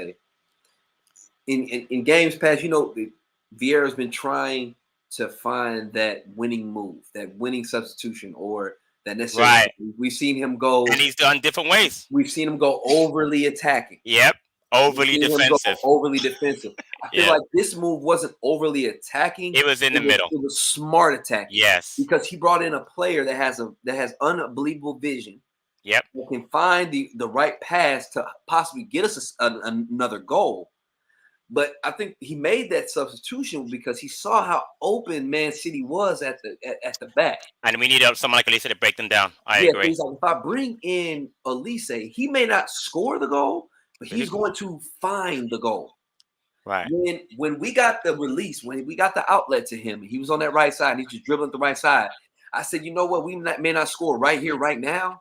S1: in games past, Vieira's been trying to find that winning move, that winning substitution, or that necessary.
S3: Right.
S1: We've seen him go,
S3: and he's done different ways.
S1: We've seen him go overly attacking.
S3: Yep. Overly
S1: Him go
S3: defensive.
S1: overly defensive. I feel
S3: Yeah.
S1: like this move wasn't overly attacking.
S3: It was in the middle.
S1: It was smart attacking.
S3: Yes.
S1: Because he brought in a player that has unbelievable vision.
S3: Yep.
S1: That can find the right pass to possibly get us another goal. But I think he made that substitution because he saw how open Man City was at the back.
S3: And we need someone like Elise to break them down. I agree.
S1: He's like, if I bring in Elise, he may not score the goal, but he's going to find the goal.
S3: Right.
S1: When we got the release, when we got the outlet to him, he was on that right side, and he was just dribbling the right side. I said, you know what? We may not score right here, right now,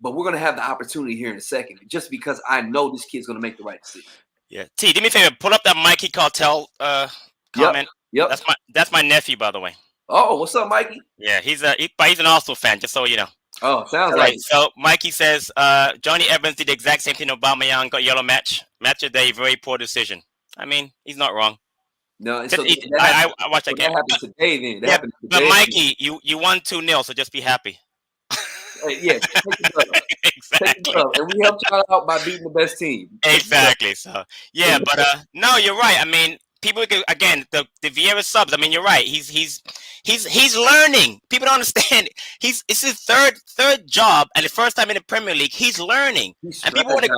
S1: but we're going to have the opportunity here in a second, just because I know this kid's going to make the right decision.
S3: Yeah. T, do me a favor. Pull up that Mikey Cartel comment.
S1: Yep.
S3: That's my nephew, by the way.
S1: Oh, what's up, Mikey?
S3: Yeah, he's an Arsenal fan, just so you know.
S1: Oh, sounds
S3: All
S1: like
S3: right. So Mikey says Johnny Evans did the exact same thing. Aubameyang got yellow match of the day. Very poor decision. I mean, he's not wrong.
S1: No, so
S3: I watched that game.
S1: That happened today. Then
S3: yeah, but Mikey, you won 2-0, so just be happy.
S1: Yeah,
S3: exactly.
S1: And we helped y'all out by beating the best team.
S3: Exactly. So yeah, but no, you're right. I mean, people again the Vieira subs. I mean, you're right. He's learning. People don't understand. It's his third job and the first time in the Premier League. He's learning, and people want to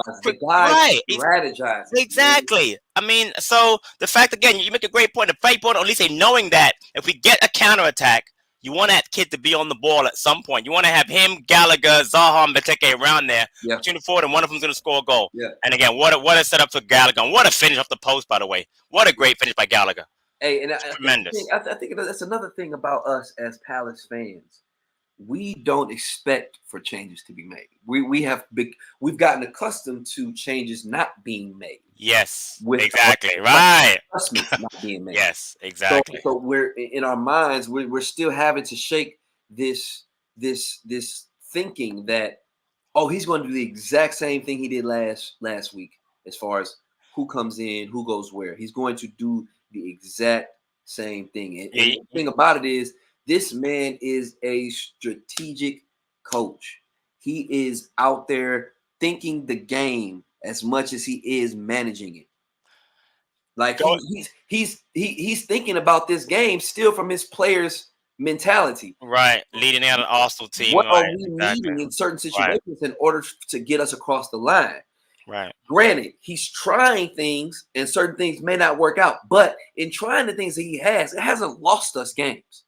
S1: strategize.
S3: Exactly. I mean, so the fact again, you make a great point. The fight point, or at least knowing that if we get a counterattack, you want that kid to be on the ball at some point. You want to have him, Gallagher, Zaha, and Benteke around there, between the forward, and one of them's going to score a goal.
S1: Yeah.
S3: And again, what a setup for Gallagher. And what a finish off the post, by the way. What a great finish by Gallagher.
S1: Hey, and
S3: tremendous.
S1: I think that's another thing about us as Palace fans. We don't expect for changes to be made. We've gotten accustomed to changes not being made.
S3: Yes, exactly. Right.
S1: Adjustments not being made.
S3: Yes, exactly.
S1: So we're in our minds, we're still having to shake this thinking that, oh, he's going to do the exact same thing he did last week as far as who comes in, who goes where. He's going to do the exact same thing. And the thing about it is, this man is a strategic coach. He is out there thinking the game as much as he is managing it. Like he's thinking about this game still from his players' mentality.
S3: Right, leading out an Arsenal team.
S1: What are we needing in certain situations in order to get us across the line?
S3: Right.
S1: Granted, he's trying things, and certain things may not work out. But in trying the things that he has, it hasn't lost us games.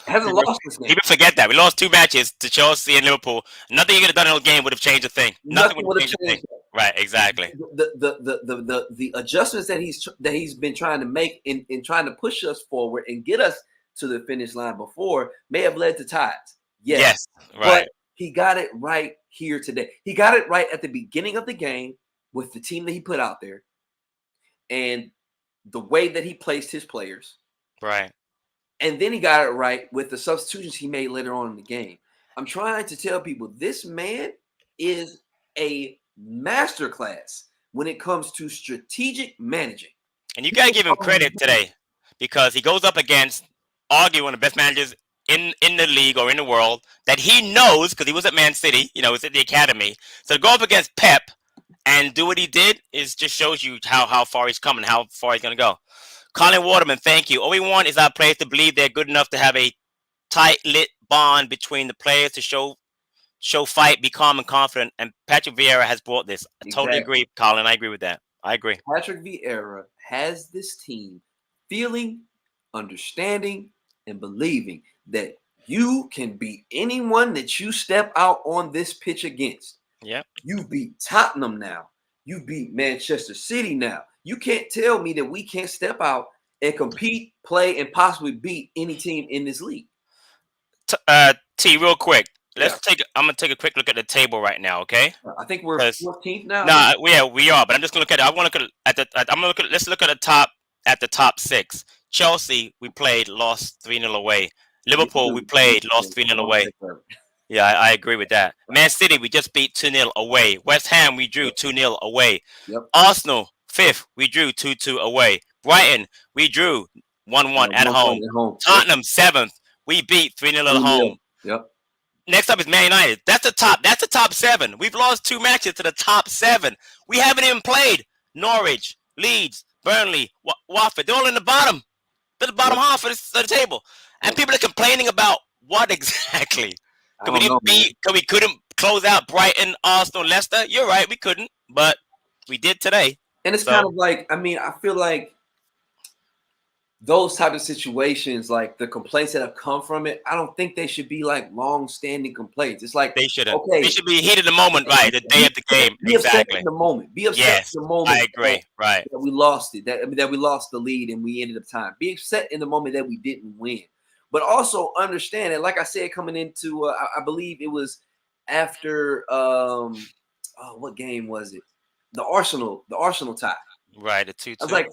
S1: Hasn't lost this game.
S3: People forget that we lost 2 matches to Chelsea and Liverpool. Nothing you could have done in the game would have changed a thing. Nothing would have changed a thing. Right, exactly.
S1: The adjustments that he's been trying to make in trying to push us forward and get us to the finish line before may have led to ties. Yes,
S3: right.
S1: But he got it right here today. He got it right at the beginning of the game with the team that he put out there, and the way that he placed his players.
S3: Right.
S1: And then he got it right with the substitutions he made later on in the game. I'm trying to tell people this man is a masterclass when it comes to strategic managing.
S3: And you got to give him credit today because he goes up against arguably one of the best managers in the league or in the world that he knows because he was at Man City, he was at the academy. So to go up against Pep and do what he did just shows you how far he's come and how far he's going to go. Colin Waterman, thank you. All we want is our players to believe they're good enough to have a tight-lit bond between the players to show fight, be calm and confident. And Patrick Vieira has brought this. I totally agree, Colin. I agree with that. I agree.
S1: Patrick Vieira has this team feeling, understanding, and believing that you can beat anyone that you step out on this pitch against.
S3: Yeah.
S1: You beat Tottenham now. You beat Manchester City now. You can't tell me that we can't step out and compete, play, and possibly beat any team in this league.
S3: T, real quick. I'm gonna take a quick look at the table right now, okay?
S1: I think we're 14th now.
S3: No, we are, but I'm just gonna look at it. I want to look at let's look at the top 6. Chelsea, we played, lost 3-0 away. Liverpool, we played, lost 3-0 away. Yeah, I agree with that. Man City, we just beat 2-0 away. West Ham, we drew 2-0 away.
S1: Yep.
S3: Arsenal, 5th, we drew 2-2 away. Brighton, we drew 1-1 at home. Tottenham, 7th, we beat 3-0 at home.
S1: Yep.
S3: Next up is Man United. That's the top 7. We've lost 2 matches to the top 7. We haven't even played Norwich, Leeds, Burnley, Watford. They're all in the bottom. They're the bottom half of the table. And people are complaining about what exactly? We couldn't close out Brighton, Arsenal, Leicester. You're right, we couldn't, but we did today.
S1: And it's kind of like, I mean, I feel like those type of situations, like the complaints that have come from it, I don't think they should be like long-standing complaints. It's like
S3: they shouldn't.
S1: Okay,
S3: they should be heated in the moment, right? The day of the game.
S1: Be upset in the moment. Be upset in the moment.
S3: I agree. Right.
S1: That we lost it. That we lost the lead and we ended up tying. Be upset in the moment that we didn't win. But also understand that, like I said, coming into I believe it was after what game was it? The Arsenal tie.
S3: Right, the 2-2.
S1: I was like,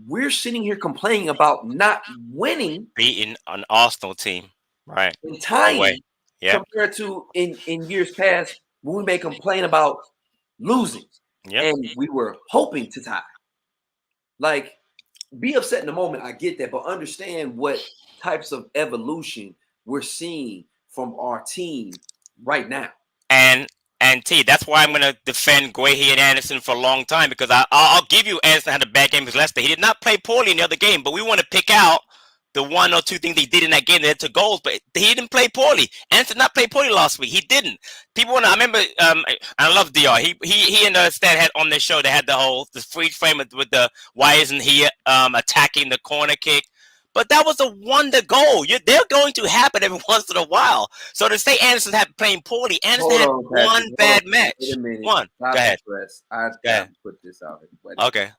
S1: we're sitting here complaining about not winning,
S3: beating an Arsenal team, right?
S1: And tying,
S3: compared
S1: to in years past when we may complain about losing, and we were hoping to tie. Like, be upset in the moment, I get that, but understand what types of evolution we're seeing from our team right now.
S3: And T, that's why I'm going to defend Guehi and Anderson for a long time, because I'll give you Anderson had a bad game with Leicester. He did not play poorly in the other game, but we want to pick out the 1 or 2 things he did in that game that led to goals, but he didn't play poorly. Anderson did not play poorly last week. He didn't. People want to, I remember, I love DR. He and Stan had on their show, they had the freeze frame with the why isn't he attacking the corner kick. But that was a wonder goal. They're going to happen every once in a while. So to say Anderson had playing poorly, Anderson had one bad match.
S1: Wait a minute.
S3: One. Go ahead.
S1: I got to put this out.
S3: Okay.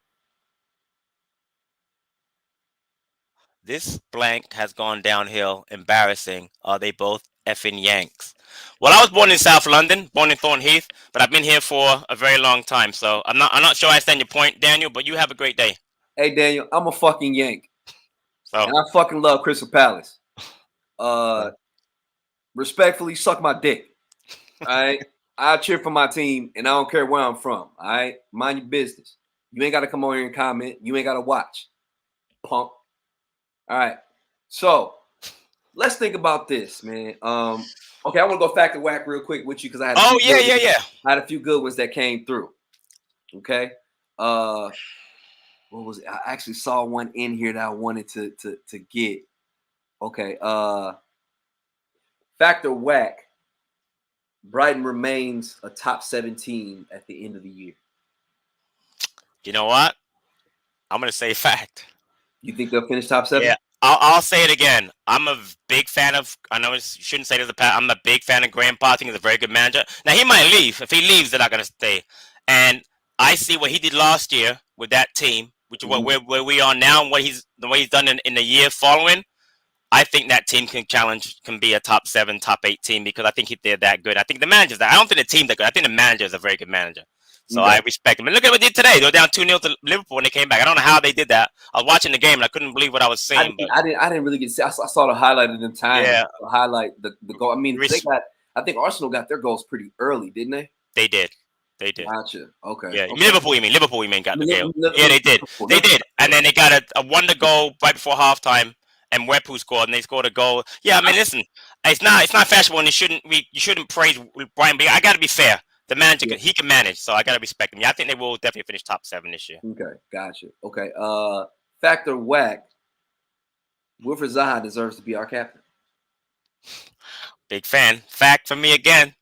S3: This blank has gone downhill. Embarrassing. Are they both effing Yanks? Well, I was born in South London, born in Thornheath, but I've been here for a very long time. So I'm not sure I understand your point, Daniel, but you have a great day.
S1: Hey, Daniel, I'm a fucking Yank.
S3: Oh.
S1: And I fucking love Crystal Palace. Respectfully, suck my dick. All right. I cheer for my team, and I don't care where I'm from. All right. Mind your business. You ain't got to come over here and comment. You ain't got to watch. Punk. All right. So let's think about this, man. Okay, I want to go factor whack real quick with you because I had I had a few good ones that came through. Okay. What was it? I actually saw one in here that I wanted to get. Okay. Factor whack. Brighton remains a top 7 team at the end of the year.
S3: You know what? I'm gonna say fact.
S1: You think they'll finish top 7?
S3: Yeah, I'll say it again. I'm a big fan of. I know you shouldn't say this. I'm a big fan of Graham Potter. He's a very good manager. Now he might leave. If he leaves, they're not gonna stay. And I see what he did last year with that team, which is where we are now, and what he's done in the year following. I think that team can be a top 7, top 8 team because I think they're that good. I think the manager's that. I don't think the team's that good. I think the manager is a very good manager. So I respect him. And look at what they did today. They were down 2-0 to Liverpool when they came back. I don't know how they did that. I was watching the game and I couldn't believe what I was seeing.
S1: I didn't really get to see. I saw the highlight of them time.
S3: Yeah.
S1: Highlight the goal. I mean, I think Arsenal got their goals pretty early, didn't they?
S3: They did.
S1: Gotcha. Okay.
S3: Yeah.
S1: Okay.
S3: Liverpool, you mean got the goal. Yeah, they did. They did. And then they got a wonder goal right before halftime. And Wepu scored, and they scored a goal. Yeah, I mean, listen, it's not fashionable, and you shouldn't praise Brian. But I got to be fair. The manager, he can manage, so I got to respect him. Yeah, I think they will definitely finish top 7 this year.
S1: Okay, gotcha. Okay, factor whack. Wilfried Zaha deserves to be our captain.
S3: Big fan. Fact for me again.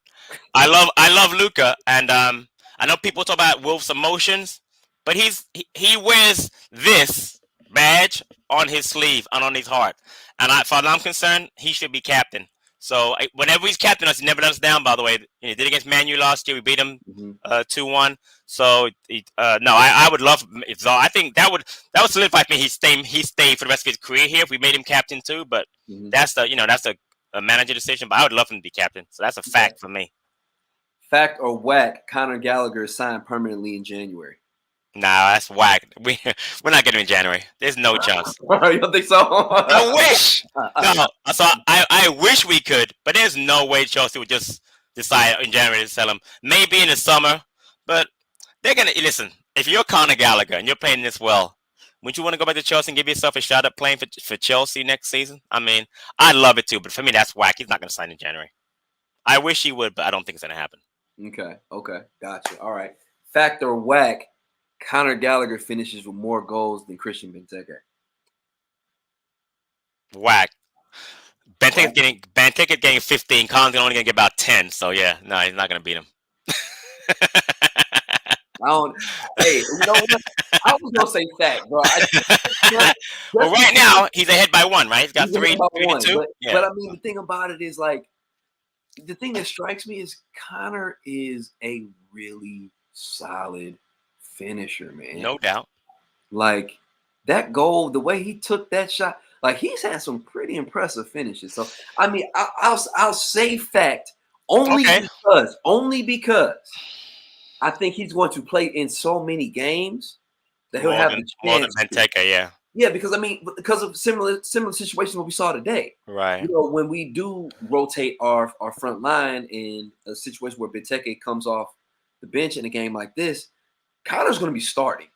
S3: I love Luka, and I know people talk about Wolf's emotions, but he wears this badge on his sleeve and on his heart. And as far as I'm concerned, he should be captain. So whenever he's captain us, he never let us down, by the way. He did against Man U last year. We beat him 2-1. So, I would love if Zaha. I think that would solidify for me. He stayed for the rest of his career here if we made him captain too. But that's a manager decision. But I would love him to be captain. So that's a fact for me.
S1: Fact or whack, Conor Gallagher is signed permanently in January.
S3: Nah, that's whack. We're not getting him in January. There's no chance.
S1: You don't think so?
S3: I wish. No, so I wish we could, but there's no way Chelsea would just decide in January to sell him. Maybe in the summer, but they're gonna listen. If you're Conor Gallagher and you're playing this well, wouldn't you want to go back to Chelsea and give yourself a shot at playing for Chelsea next season? I mean, I'd love it too, but for me, that's whack. He's not gonna sign in January. I wish he would, but I don't think it's gonna happen.
S1: Okay, gotcha. All right. Fact or whack? Conor Gallagher finishes with more goals than Christian Benteke.
S3: Whack. Benteke's getting 15. Connor's only gonna get about 10. So yeah, no, he's not gonna beat him.
S1: I don't. Hey, you know what? I was gonna say fact, bro.
S3: Well, right now he's ahead by 1, right? He's got
S1: He's
S3: three
S1: about
S3: to
S1: one,
S3: 2. Yeah.
S1: But I mean, the thing about it is like, the thing that strikes me is Conor is a really solid finisher, man.
S3: No doubt.
S1: Like that goal, the way he took that shot, like he's had some pretty impressive finishes. So I mean, I'll say fact only because I think he's going to play in so many games that he'll have the
S3: more than
S1: chance.
S3: Benteke, yeah.
S1: Yeah, because I mean, because of similar situations what we saw today.
S3: Right.
S1: You know, when we do rotate our front line in a situation where Benteke comes off the bench in a game like this, Conor's going to be starting.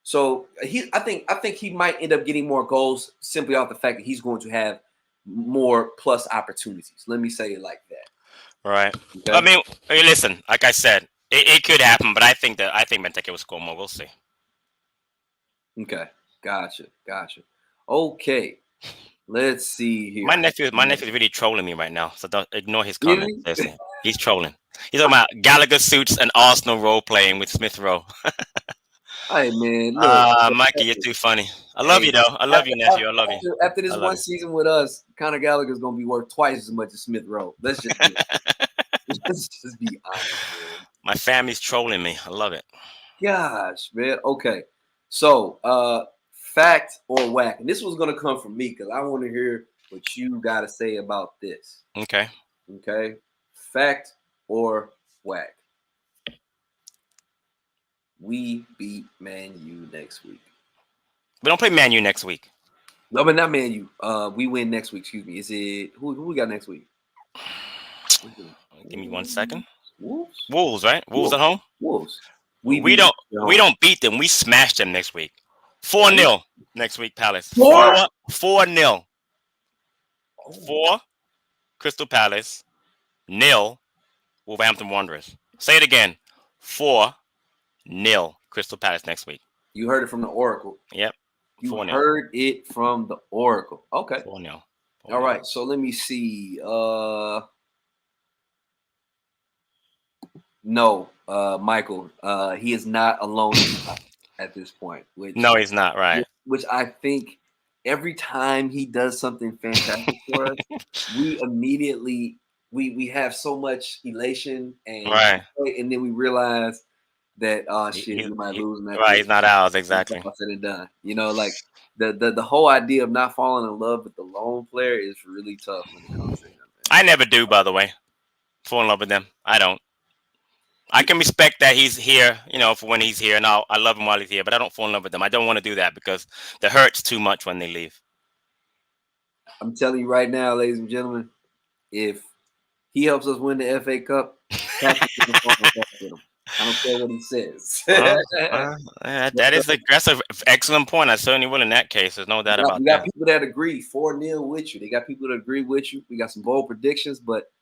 S1: So I think he might end up getting more goals simply off the fact that he's going to have more plus opportunities. Let me say it like that.
S3: Right.
S1: Okay?
S3: I mean, listen, like I said, it could happen, but I think Benteke will score more. We'll see.
S1: Okay. Gotcha. Okay. Let's see here.
S3: My nephew's really trolling me right now, so don't ignore his comments. Really? He's trolling. He's talking about Gallagher suits and Arsenal role playing with Smith Rowe.
S1: Hey man, look,
S3: Mikey, you're too funny. I love you though. I love you, nephew. I love you.
S1: After this one season with us, Conor Gallagher's gonna be worth twice as much as Smith Rowe. Let's just be honest, man.
S3: My family's trolling me. I love it.
S1: Gosh, man. Okay, so fact or whack, and this was gonna come from me because I want to hear what you got to say about this.
S3: Okay.
S1: Fact or whack? We beat Man U next week.
S3: We don't play Man U next week.
S1: No, but not Man U. We win next week. Excuse me. Is it who we got next week?
S3: Give me 1 second.
S1: Wolves,
S3: right? Wolves at home.
S1: Wolves.
S3: We don't beat them. We smash them next week. 4-0 next week, Palace.
S1: 4-0.
S3: 4 Crystal Palace. 0 Wolverhampton Wanderers. Say it again. 4-0 Crystal Palace next week.
S1: You heard it from the Oracle.
S3: Yep.
S1: You heard it from the Oracle. Okay.
S3: 4-0.
S1: All right. So let me see. No, Michael. He is not alone at this point.
S3: No, he's not. Right.
S1: Which I think every time he does something fantastic for us, we immediately we have so much elation and then we realize that we might lose.
S3: Right, he's not ours, exactly.
S1: Said and done. You know, like the whole idea of not falling in love with the lone player is really tough when it comes to him.
S3: I never do, by the way. Fall in love with them. I don't. I can respect that he's here, for when he's here, and I love him while he's here, but I don't fall in love with them. I don't want to do that because it hurts too much when they leave.
S1: I'm telling you right now, ladies and gentlemen, if he helps us win the FA Cup, I don't care what he says.
S3: That is aggressive. Excellent point. I certainly will in that case. There's no doubt about that.
S1: We got people that agree 4-0 with you. They got people that agree with you. We got some bold predictions, but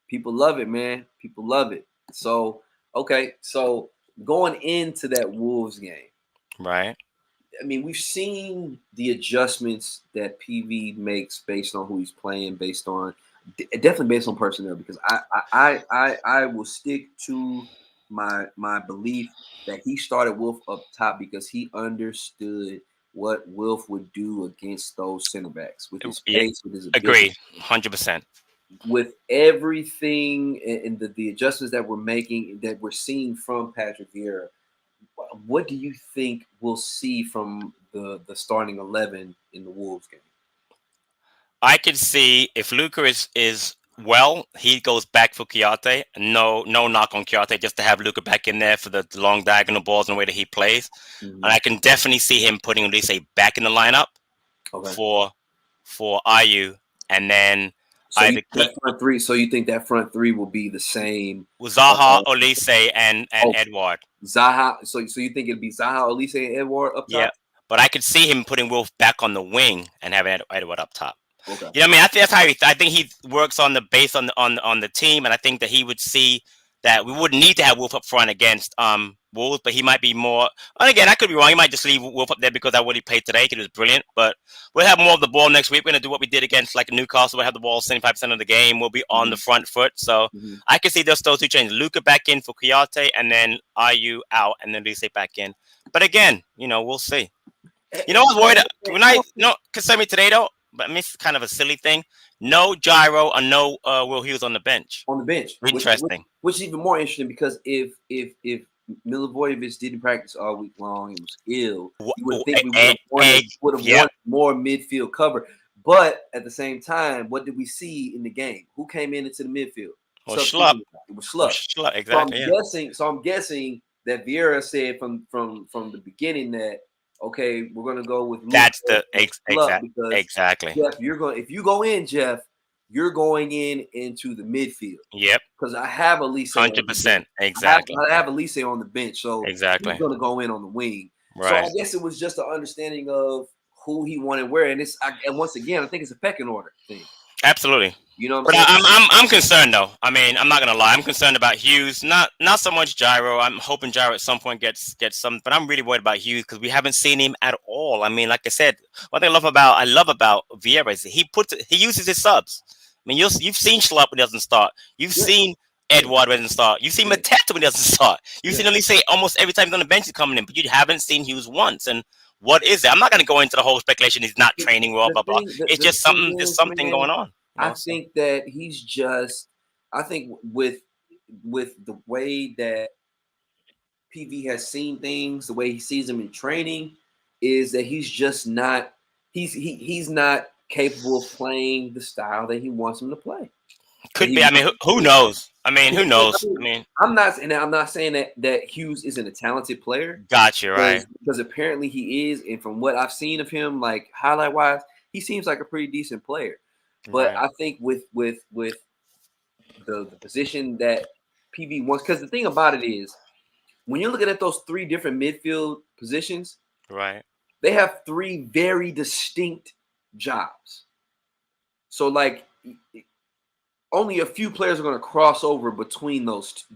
S1: people love it, man. People love it. So, okay. So going into that Wolves game.
S3: Right.
S1: I mean, we've seen the adjustments that PV makes based on who he's playing, definitely based on personnel, because I will stick to my belief that he started Wolf up top because he understood what Wolf would do against those center backs with his pace, with his ability.
S3: Agree, 100%.
S1: With everything and the adjustments that we're seeing from Patrick Vieira, what do you think we'll see from the starting 11 in the Wolves game?
S3: I could see if Luka is well, he goes back for Kouyaté. No knock on Kouyaté, just to have Luka back in there for the long diagonal balls and the way that he plays. Mm-hmm. And I can definitely see him putting Olise back in the lineup for Ayew, and then
S1: front three. So you think that front three will be the same?
S3: With Zaha, Olise, and Edouard.
S1: Zaha. So you think it'll be Zaha, Olise, and Edouard up top?
S3: Yeah, but I could see him putting Wolf back on the wing and having Edouard up top.
S1: Okay.
S3: You know what I mean? I think that's how I think he works on the base on the team, and I think that he would see that we wouldn't need to have Wolf up front against Wolves, but he might be more. And again, I could be wrong. He might just leave Wolf up there because that's what he played today. Because it was brilliant. But we'll have more of the ball next week. We're gonna do what we did against like Newcastle. We'll have the ball 75% of the game. We'll be on the front foot. So I can see those two changes: Luka back in for Kouyaté, and then Ayew out, and then Lise back in. But again, we'll see. I was worried when concerned me today though. But I mean, it's kind of a silly thing. No Gyro or no Will Hughes on the bench.
S1: On the bench.
S3: Interesting.
S1: Which is even more interesting because if Milivojevic didn't practice all week long, he was ill, you would think we would have wanted more midfield cover. But at the same time, what did we see in the game? Who came into the midfield?
S3: Well, Schlupp.
S1: It was Schlupp.
S3: Schlupp, exactly.
S1: So I'm guessing that Vieira said from the beginning that we're gonna go with Luka.
S3: That's the exactly.
S1: Jeff, if you go in, Jeff, you're going into the midfield.
S3: Yep.
S1: Because I have Elise
S3: 100%. Exactly.
S1: I have Elise on the bench, so
S3: exactly
S1: he's gonna go in on the wing.
S3: Right.
S1: So I guess it was just an understanding of who he wanted where, and and once again, I think it's a pecking order thing.
S3: Absolutely.
S1: You know what
S3: but
S1: I'm saying?
S3: I'm concerned though. I mean, I'm not gonna lie. I'm concerned about Hughes. Not so much Gyro. I'm hoping Gyro at some point gets some. But I'm really worried about Hughes because we haven't seen him at all. I mean, like I said, one thing I love about Vieira is he uses his subs. I mean, you've seen Schlupp when he doesn't start. You've seen Edouard when he doesn't start. You've seen Mateta when he doesn't start. You've seen Elise almost every time he's on the bench he's coming in, but you haven't seen Hughes once. And what is it? I'm not gonna go into the whole speculation. He's not training well. Blah blah. It's just something. There's something going on.
S1: I think that he's just. I think with the way that PV has seen things, the way he sees them in training, is that he's just not. He's not capable of playing the style that he wants him to play.
S3: Could be. I mean, who knows? I mean, who knows? I mean,
S1: I'm not saying that Hughes isn't a talented player.
S3: Gotcha, right?
S1: Because apparently he is, and from what I've seen of him, like highlight wise, he seems like a pretty decent player. But I think with the position that PV wants, because the thing about it is, when you're looking at those three different midfield positions,
S3: right,
S1: they have three very distinct jobs. So like, only a few players are going to cross over between those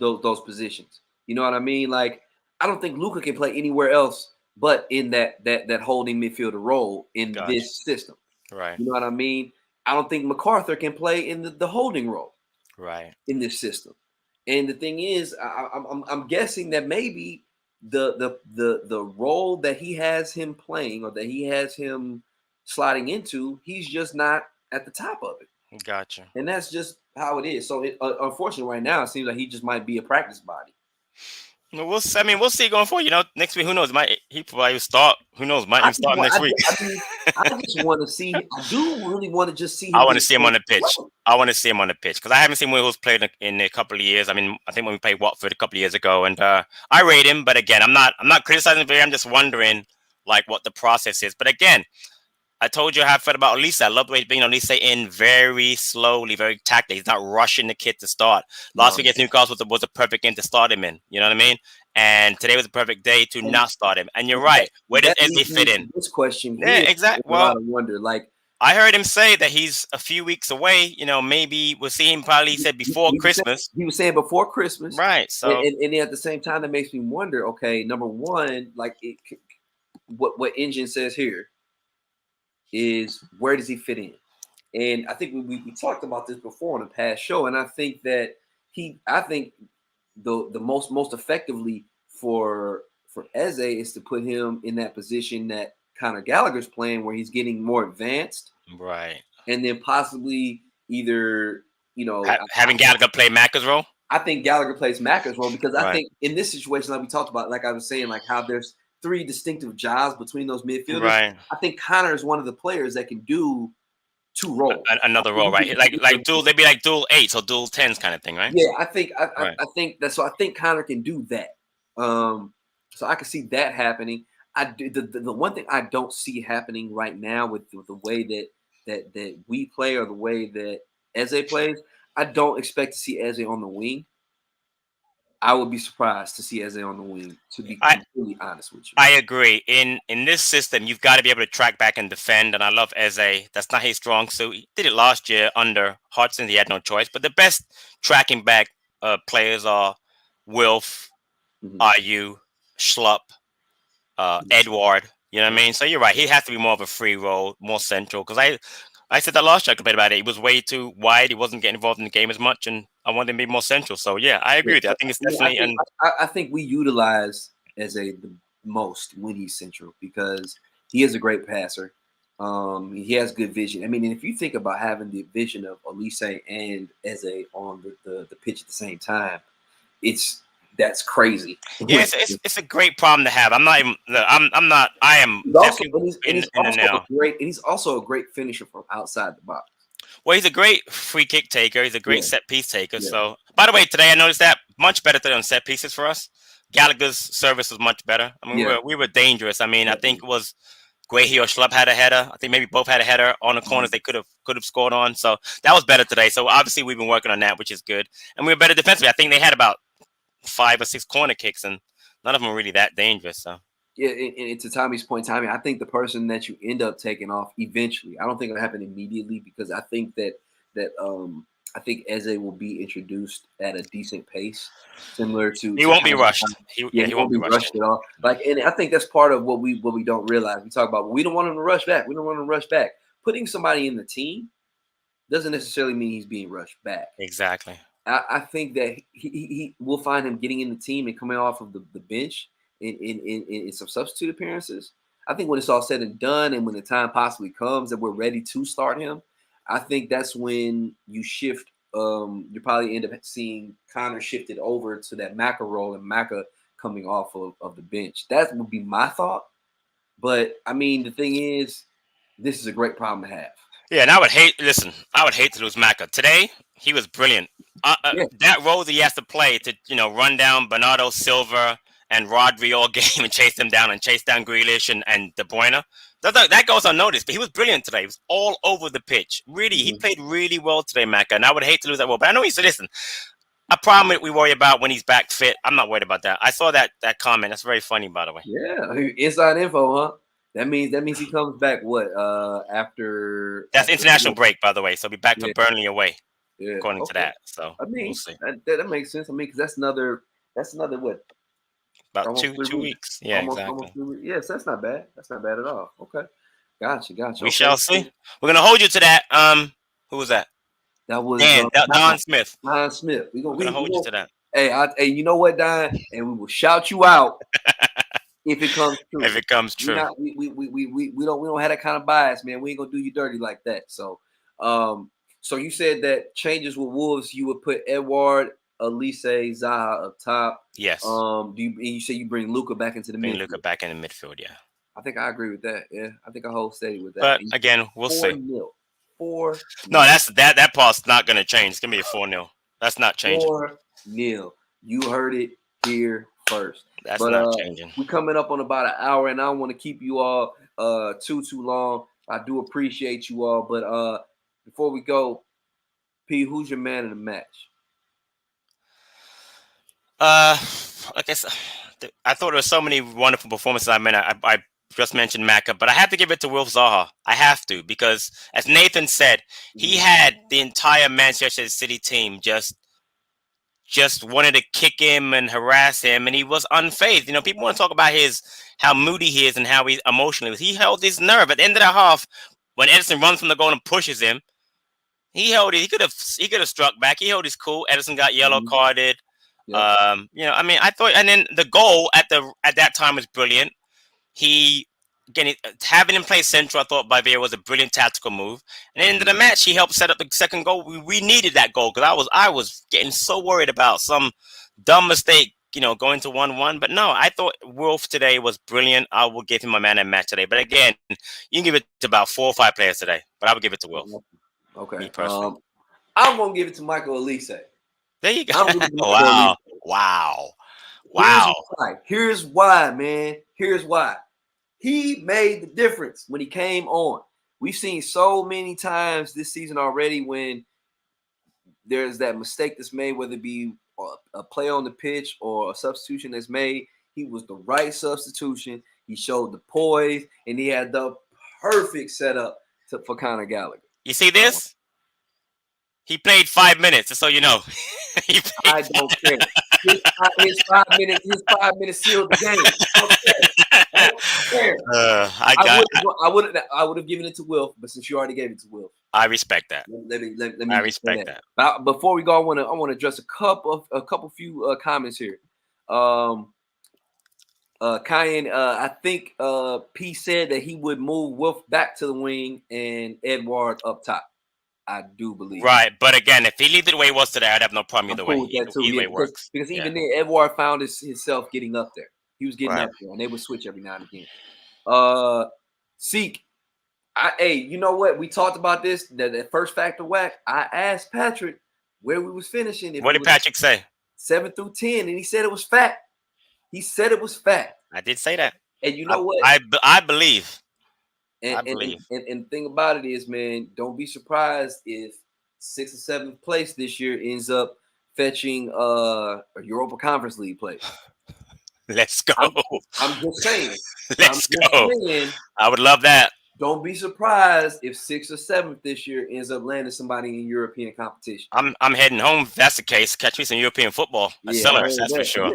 S1: positions. You know what I mean? Like, I don't think Luka can play anywhere else but in that holding midfielder role in this system.
S3: Right.
S1: You know what I mean? I don't think MacArthur can play in the holding role,
S3: right,
S1: in this system. And the thing is, I'm guessing that maybe the role that he has him playing or that he has him sliding into, he's just not at the top of it.
S3: Gotcha.
S1: And that's just how it is. So unfortunately, right now it seems like he just might be a practice body.
S3: Well, we'll see going forward. Next week, who knows? He probably start. Who knows? Might even start next week.
S1: I just want to see. I do really want to just see him.
S3: I want to see him on the pitch. I want to see him on the pitch because I haven't seen Will Hughes play in a couple of years. I mean, I think when we played Watford a couple of years ago, and I rate him. But again, I'm not criticizing him. I'm just wondering like what the process is. But again, I told you how I felt about Elise. I love the way he's bringing Elise in very slowly, very tactically. He's not rushing the kid to start. Last week against Newcastle was a perfect game to start him in. You know what I mean? And today was a perfect day to not start him. And you're right. Where does Eze fit in?
S1: This question.
S3: Yeah, exactly. Well,
S1: I wonder. Like,
S3: I heard him say that he's a few weeks away. Maybe we'll see him. Probably said before Christmas.
S1: He was saying before Christmas,
S3: right? So,
S1: and at the same time, that makes me wonder. Okay, number one, like what Engine says here is where does he fit in? And I think we talked about this before on a past show, and I think that the most effectively for Eze is to put him in that position that Conor Gallagher's playing, where he's getting more advanced,
S3: right? And
S1: then possibly either
S3: having Gallagher play Macca's role.
S1: I think Gallagher plays Macca's role because I think in this situation, like we talked about, like I was saying, like how there's three distinctive jobs between those midfielders.
S3: Right.
S1: I think Conor is one of the players that can do two roles.
S3: Another role, right? Like dual, they'd be like dual 8s or dual 10s kind of thing, right?
S1: Yeah, I think that's so. I think Conor can do that. So I can see that happening. The one thing I don't see happening right now with the way that we play or the way that Eze plays, I don't expect to see Eze on the wing. I would be surprised to see Eze on the wing, to be completely honest with you.
S3: I agree. In this system, you've got to be able to track back and defend, and I love Eze. That's not his strong suit. He did it last year under Hodgson. He had no choice. But the best tracking back players are Wilf, IU, Schlupp, Edward. You know what I mean? So you're right. He has to be more of a free role, more central. Because I said that last year I complained about it. He was way too wide. He wasn't getting involved in the game as much, and I wanted him to be more central. So yeah, I agree with you. I think it's definitely.
S1: I think we utilize Eze the most when he's central because he is a great passer. He has good vision. I mean, and if you think about having the vision of Elise and Eze on the pitch at the same time, that's crazy.
S3: Yeah, it's a great problem to have. I'm not even. I am definitely in the now.
S1: He's also a great finisher from outside the box.
S3: Well, he's a great free kick taker. He's a great set piece taker. Yeah. So, by the way, today I noticed that much better today on set pieces for us. Gallagher's service was much better. I mean, we were dangerous. I mean, I think it was Guehi or Schlupp had a header. I think maybe both had a header on the corners they could have scored on. So that was better today. So obviously we've been working on that, which is good. And we were better defensively. I think they had about 5 or 6 corner kicks, and none of them were really that dangerous. So
S1: yeah, and to Tommy's point, Tommy, I think the person that you end up taking off eventually, I don't think it'll happen immediately because I think that I think Eze will be introduced at a decent pace, similar to.
S3: He won't be rushed. He
S1: won't be rushed at all. And I think that's part of what we don't realize. We talk about we don't want him to rush back. We don't want him to rush back. Putting somebody in the team doesn't necessarily mean he's being rushed back.
S3: Exactly.
S1: I think that he will find him getting in the team and coming off of the bench in some substitute appearances. I think when it's all said and done and when the time possibly comes that we're ready to start him, I think that's when you shift. You probably end up seeing Connor shifted over to that Maka role and Maka coming off of the bench. That would be my thought. But, I mean, the thing is, this is a great problem to have.
S3: Yeah, and I would hate to lose Maka. Today, he was brilliant. That role that he has to play to, run down Bernardo Silva and Rodri all game and chase them down and chase down Grealish and De Bruyne. That goes unnoticed, but he was brilliant today. He was all over the pitch. Really, he played really well today, Maka, and I would hate to lose that role. But I know he said, listen, a problem we worry about when he's back fit. I'm not worried about that. I saw that comment. That's very funny, by the way.
S1: Yeah, inside info, huh? That means he comes back after.
S3: That's international break, by the way. So he'll be back to Burnley away. Yeah, according to that. So
S1: I mean,
S3: we'll see.
S1: That makes sense. I mean, because that's another what?
S3: About 2 weeks. Yeah, exactly.
S1: Yes, that's not bad. That's not bad at all. Okay, gotcha.
S3: We shall see. We're gonna hold you to that. Who was that?
S1: That was
S3: Don Smith.
S1: Don Smith. We're gonna
S3: hold you to that.
S1: Hey, you know what, Don? And we will shout you out if it comes true.
S3: If it comes true.
S1: We don't have that kind of bias, man. We ain't gonna do you dirty like that. So, so you said that changes with Wolves, you would put Edward, Elise, Zaha up top.
S3: Yes.
S1: You say you bring Luka back into the midfield?
S3: Luka back in the midfield, yeah.
S1: I think I agree with that. Yeah, I think I hold steady with that.
S3: But again, we'll see.
S1: 4-0.
S3: No, that part's not going to change. It's going to be a 4-0. That's not changing.
S1: 4-0. You heard it here first.
S3: That's not changing.
S1: We're coming up on about an hour, and I don't want to keep you all too long. I do appreciate you all, but before we go, P, who's your man of the match?
S3: Like I said, I thought there were so many wonderful performances. I mean, I just mentioned Maka, but I have to give it to Wilf Zaha. I have to, because as Nathan said, he had the entire Manchester City team just wanted to kick him and harass him, and he was unfazed. People want to talk about how moody he is and how he emotionally was. He held his nerve at the end of the half when Ederson runs from the goal and pushes him. He held it. He could have struck back. He held his cool. Ederson got yellow carded. Yep. I mean, I thought, and then the goal at that time was brilliant. Having him play central, I thought by Vieira was a brilliant tactical move. And at the end of the match, he helped set up the second goal. We needed that goal because I was getting so worried about some dumb mistake, going to 1-1. But no, I thought Wolf today was brilliant. I will give him my man of the match today. But again, you can give it to about 4 or 5 players today. But I would give it to Wolf.
S1: Okay.
S3: Me personally.
S1: I'm gonna give it to Michael Elise.
S3: There you go. Wow.
S1: Here's why, man. Here's why. He made the difference when he came on. We've seen so many times this season already when there's that mistake that's made, whether it be a play on the pitch or a substitution that's made, he was the right substitution. He showed the poise, and he had the perfect setup for Conor Gallagher.
S3: You see this? He played 5 minutes, just so you know.
S1: I don't care. His 5 minutes sealed the game. I don't care. I would have given it to Wilf, but since you already gave it to Wilf,
S3: I respect that.
S1: Let me
S3: I respect that.
S1: But before we go, I want to address a few comments here. Kyan, I think P said that he would move Wilf back to the wing and Edward up top. I do believe.
S3: Right, but again, if he leaves it the way it was today, I'd have no problem either way. Either way works.
S1: Because even then, Edward found himself getting up there. He was getting up there, and they would switch every now and again. Seek. Hey, you know what? We talked about this. That first factor whack. I asked Patrick where we was finishing.
S3: What did Patrick say?
S1: 7 through 10, and he said it was fact. He said it was fact.
S3: I did say that.
S1: And you know what?
S3: I believe.
S1: And the thing about it is, man, don't be surprised if 6th or 7th place this year ends up fetching a Europa Conference League place.
S3: Let's go.
S1: I'm just saying.
S3: Let's go. I would love that.
S1: Don't be surprised if 6th or 7th this year ends up landing somebody in European competition.
S3: I'm heading home if that's the case. Catch me some European football. Sellers, that's for sure.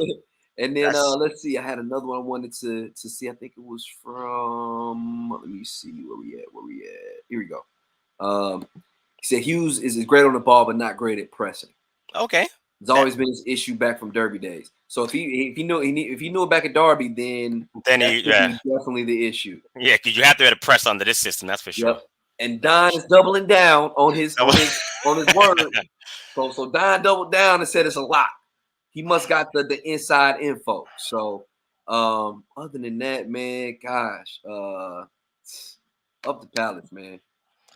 S1: And then let's see. I had another one I wanted to see. I think it was from. Let me see where we at. Here we go. He said Hughes is great on the ball, but not great at pressing.
S3: Okay.
S1: It's always been his issue back from Derby days. So if he knew it back at Derby, then he definitely the issue.
S3: Yeah, because you have to have a press under this system. That's for sure.
S1: Yep. And Don is doubling down on his word. So Don doubled down and said it's a lot. He must got the inside info. So other than that, man, gosh, up the Palace, man.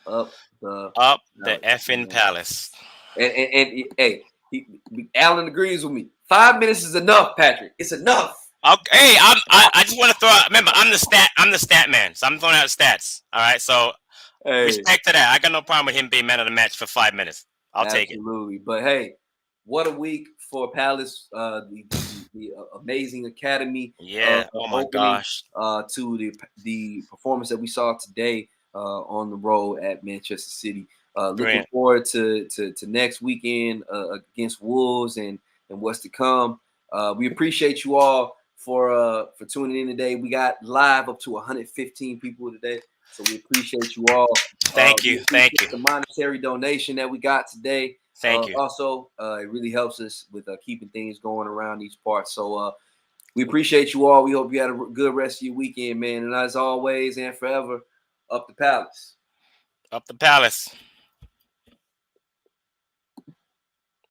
S1: Up the
S3: effing Palace.
S1: And hey, Alan agrees with me. 5 minutes is enough, Patrick. It's enough.
S3: Okay, hey, I just want to throw out. Remember, I'm the stat man, so I'm throwing out stats. All right, so respect to that. I got no problem with him being man of the match for 5 minutes. I'll take it.
S1: Absolutely. But hey, what a week for Palace. The amazing academy.
S3: Yeah. Oh my gosh.
S1: To the performance that we saw today on the road at Manchester City. Looking forward to next weekend against Wolves and what's to come. We appreciate you all for tuning in today. We got live up to 115 people today, so we appreciate you all.
S3: Thank you.
S1: The monetary donation that we got today.
S3: Thank you.
S1: Also, it really helps us with keeping things going around these parts. So we appreciate you all. We hope you had a good rest of your weekend, man. And as always and forever, up the Palace.
S3: Up the Palace.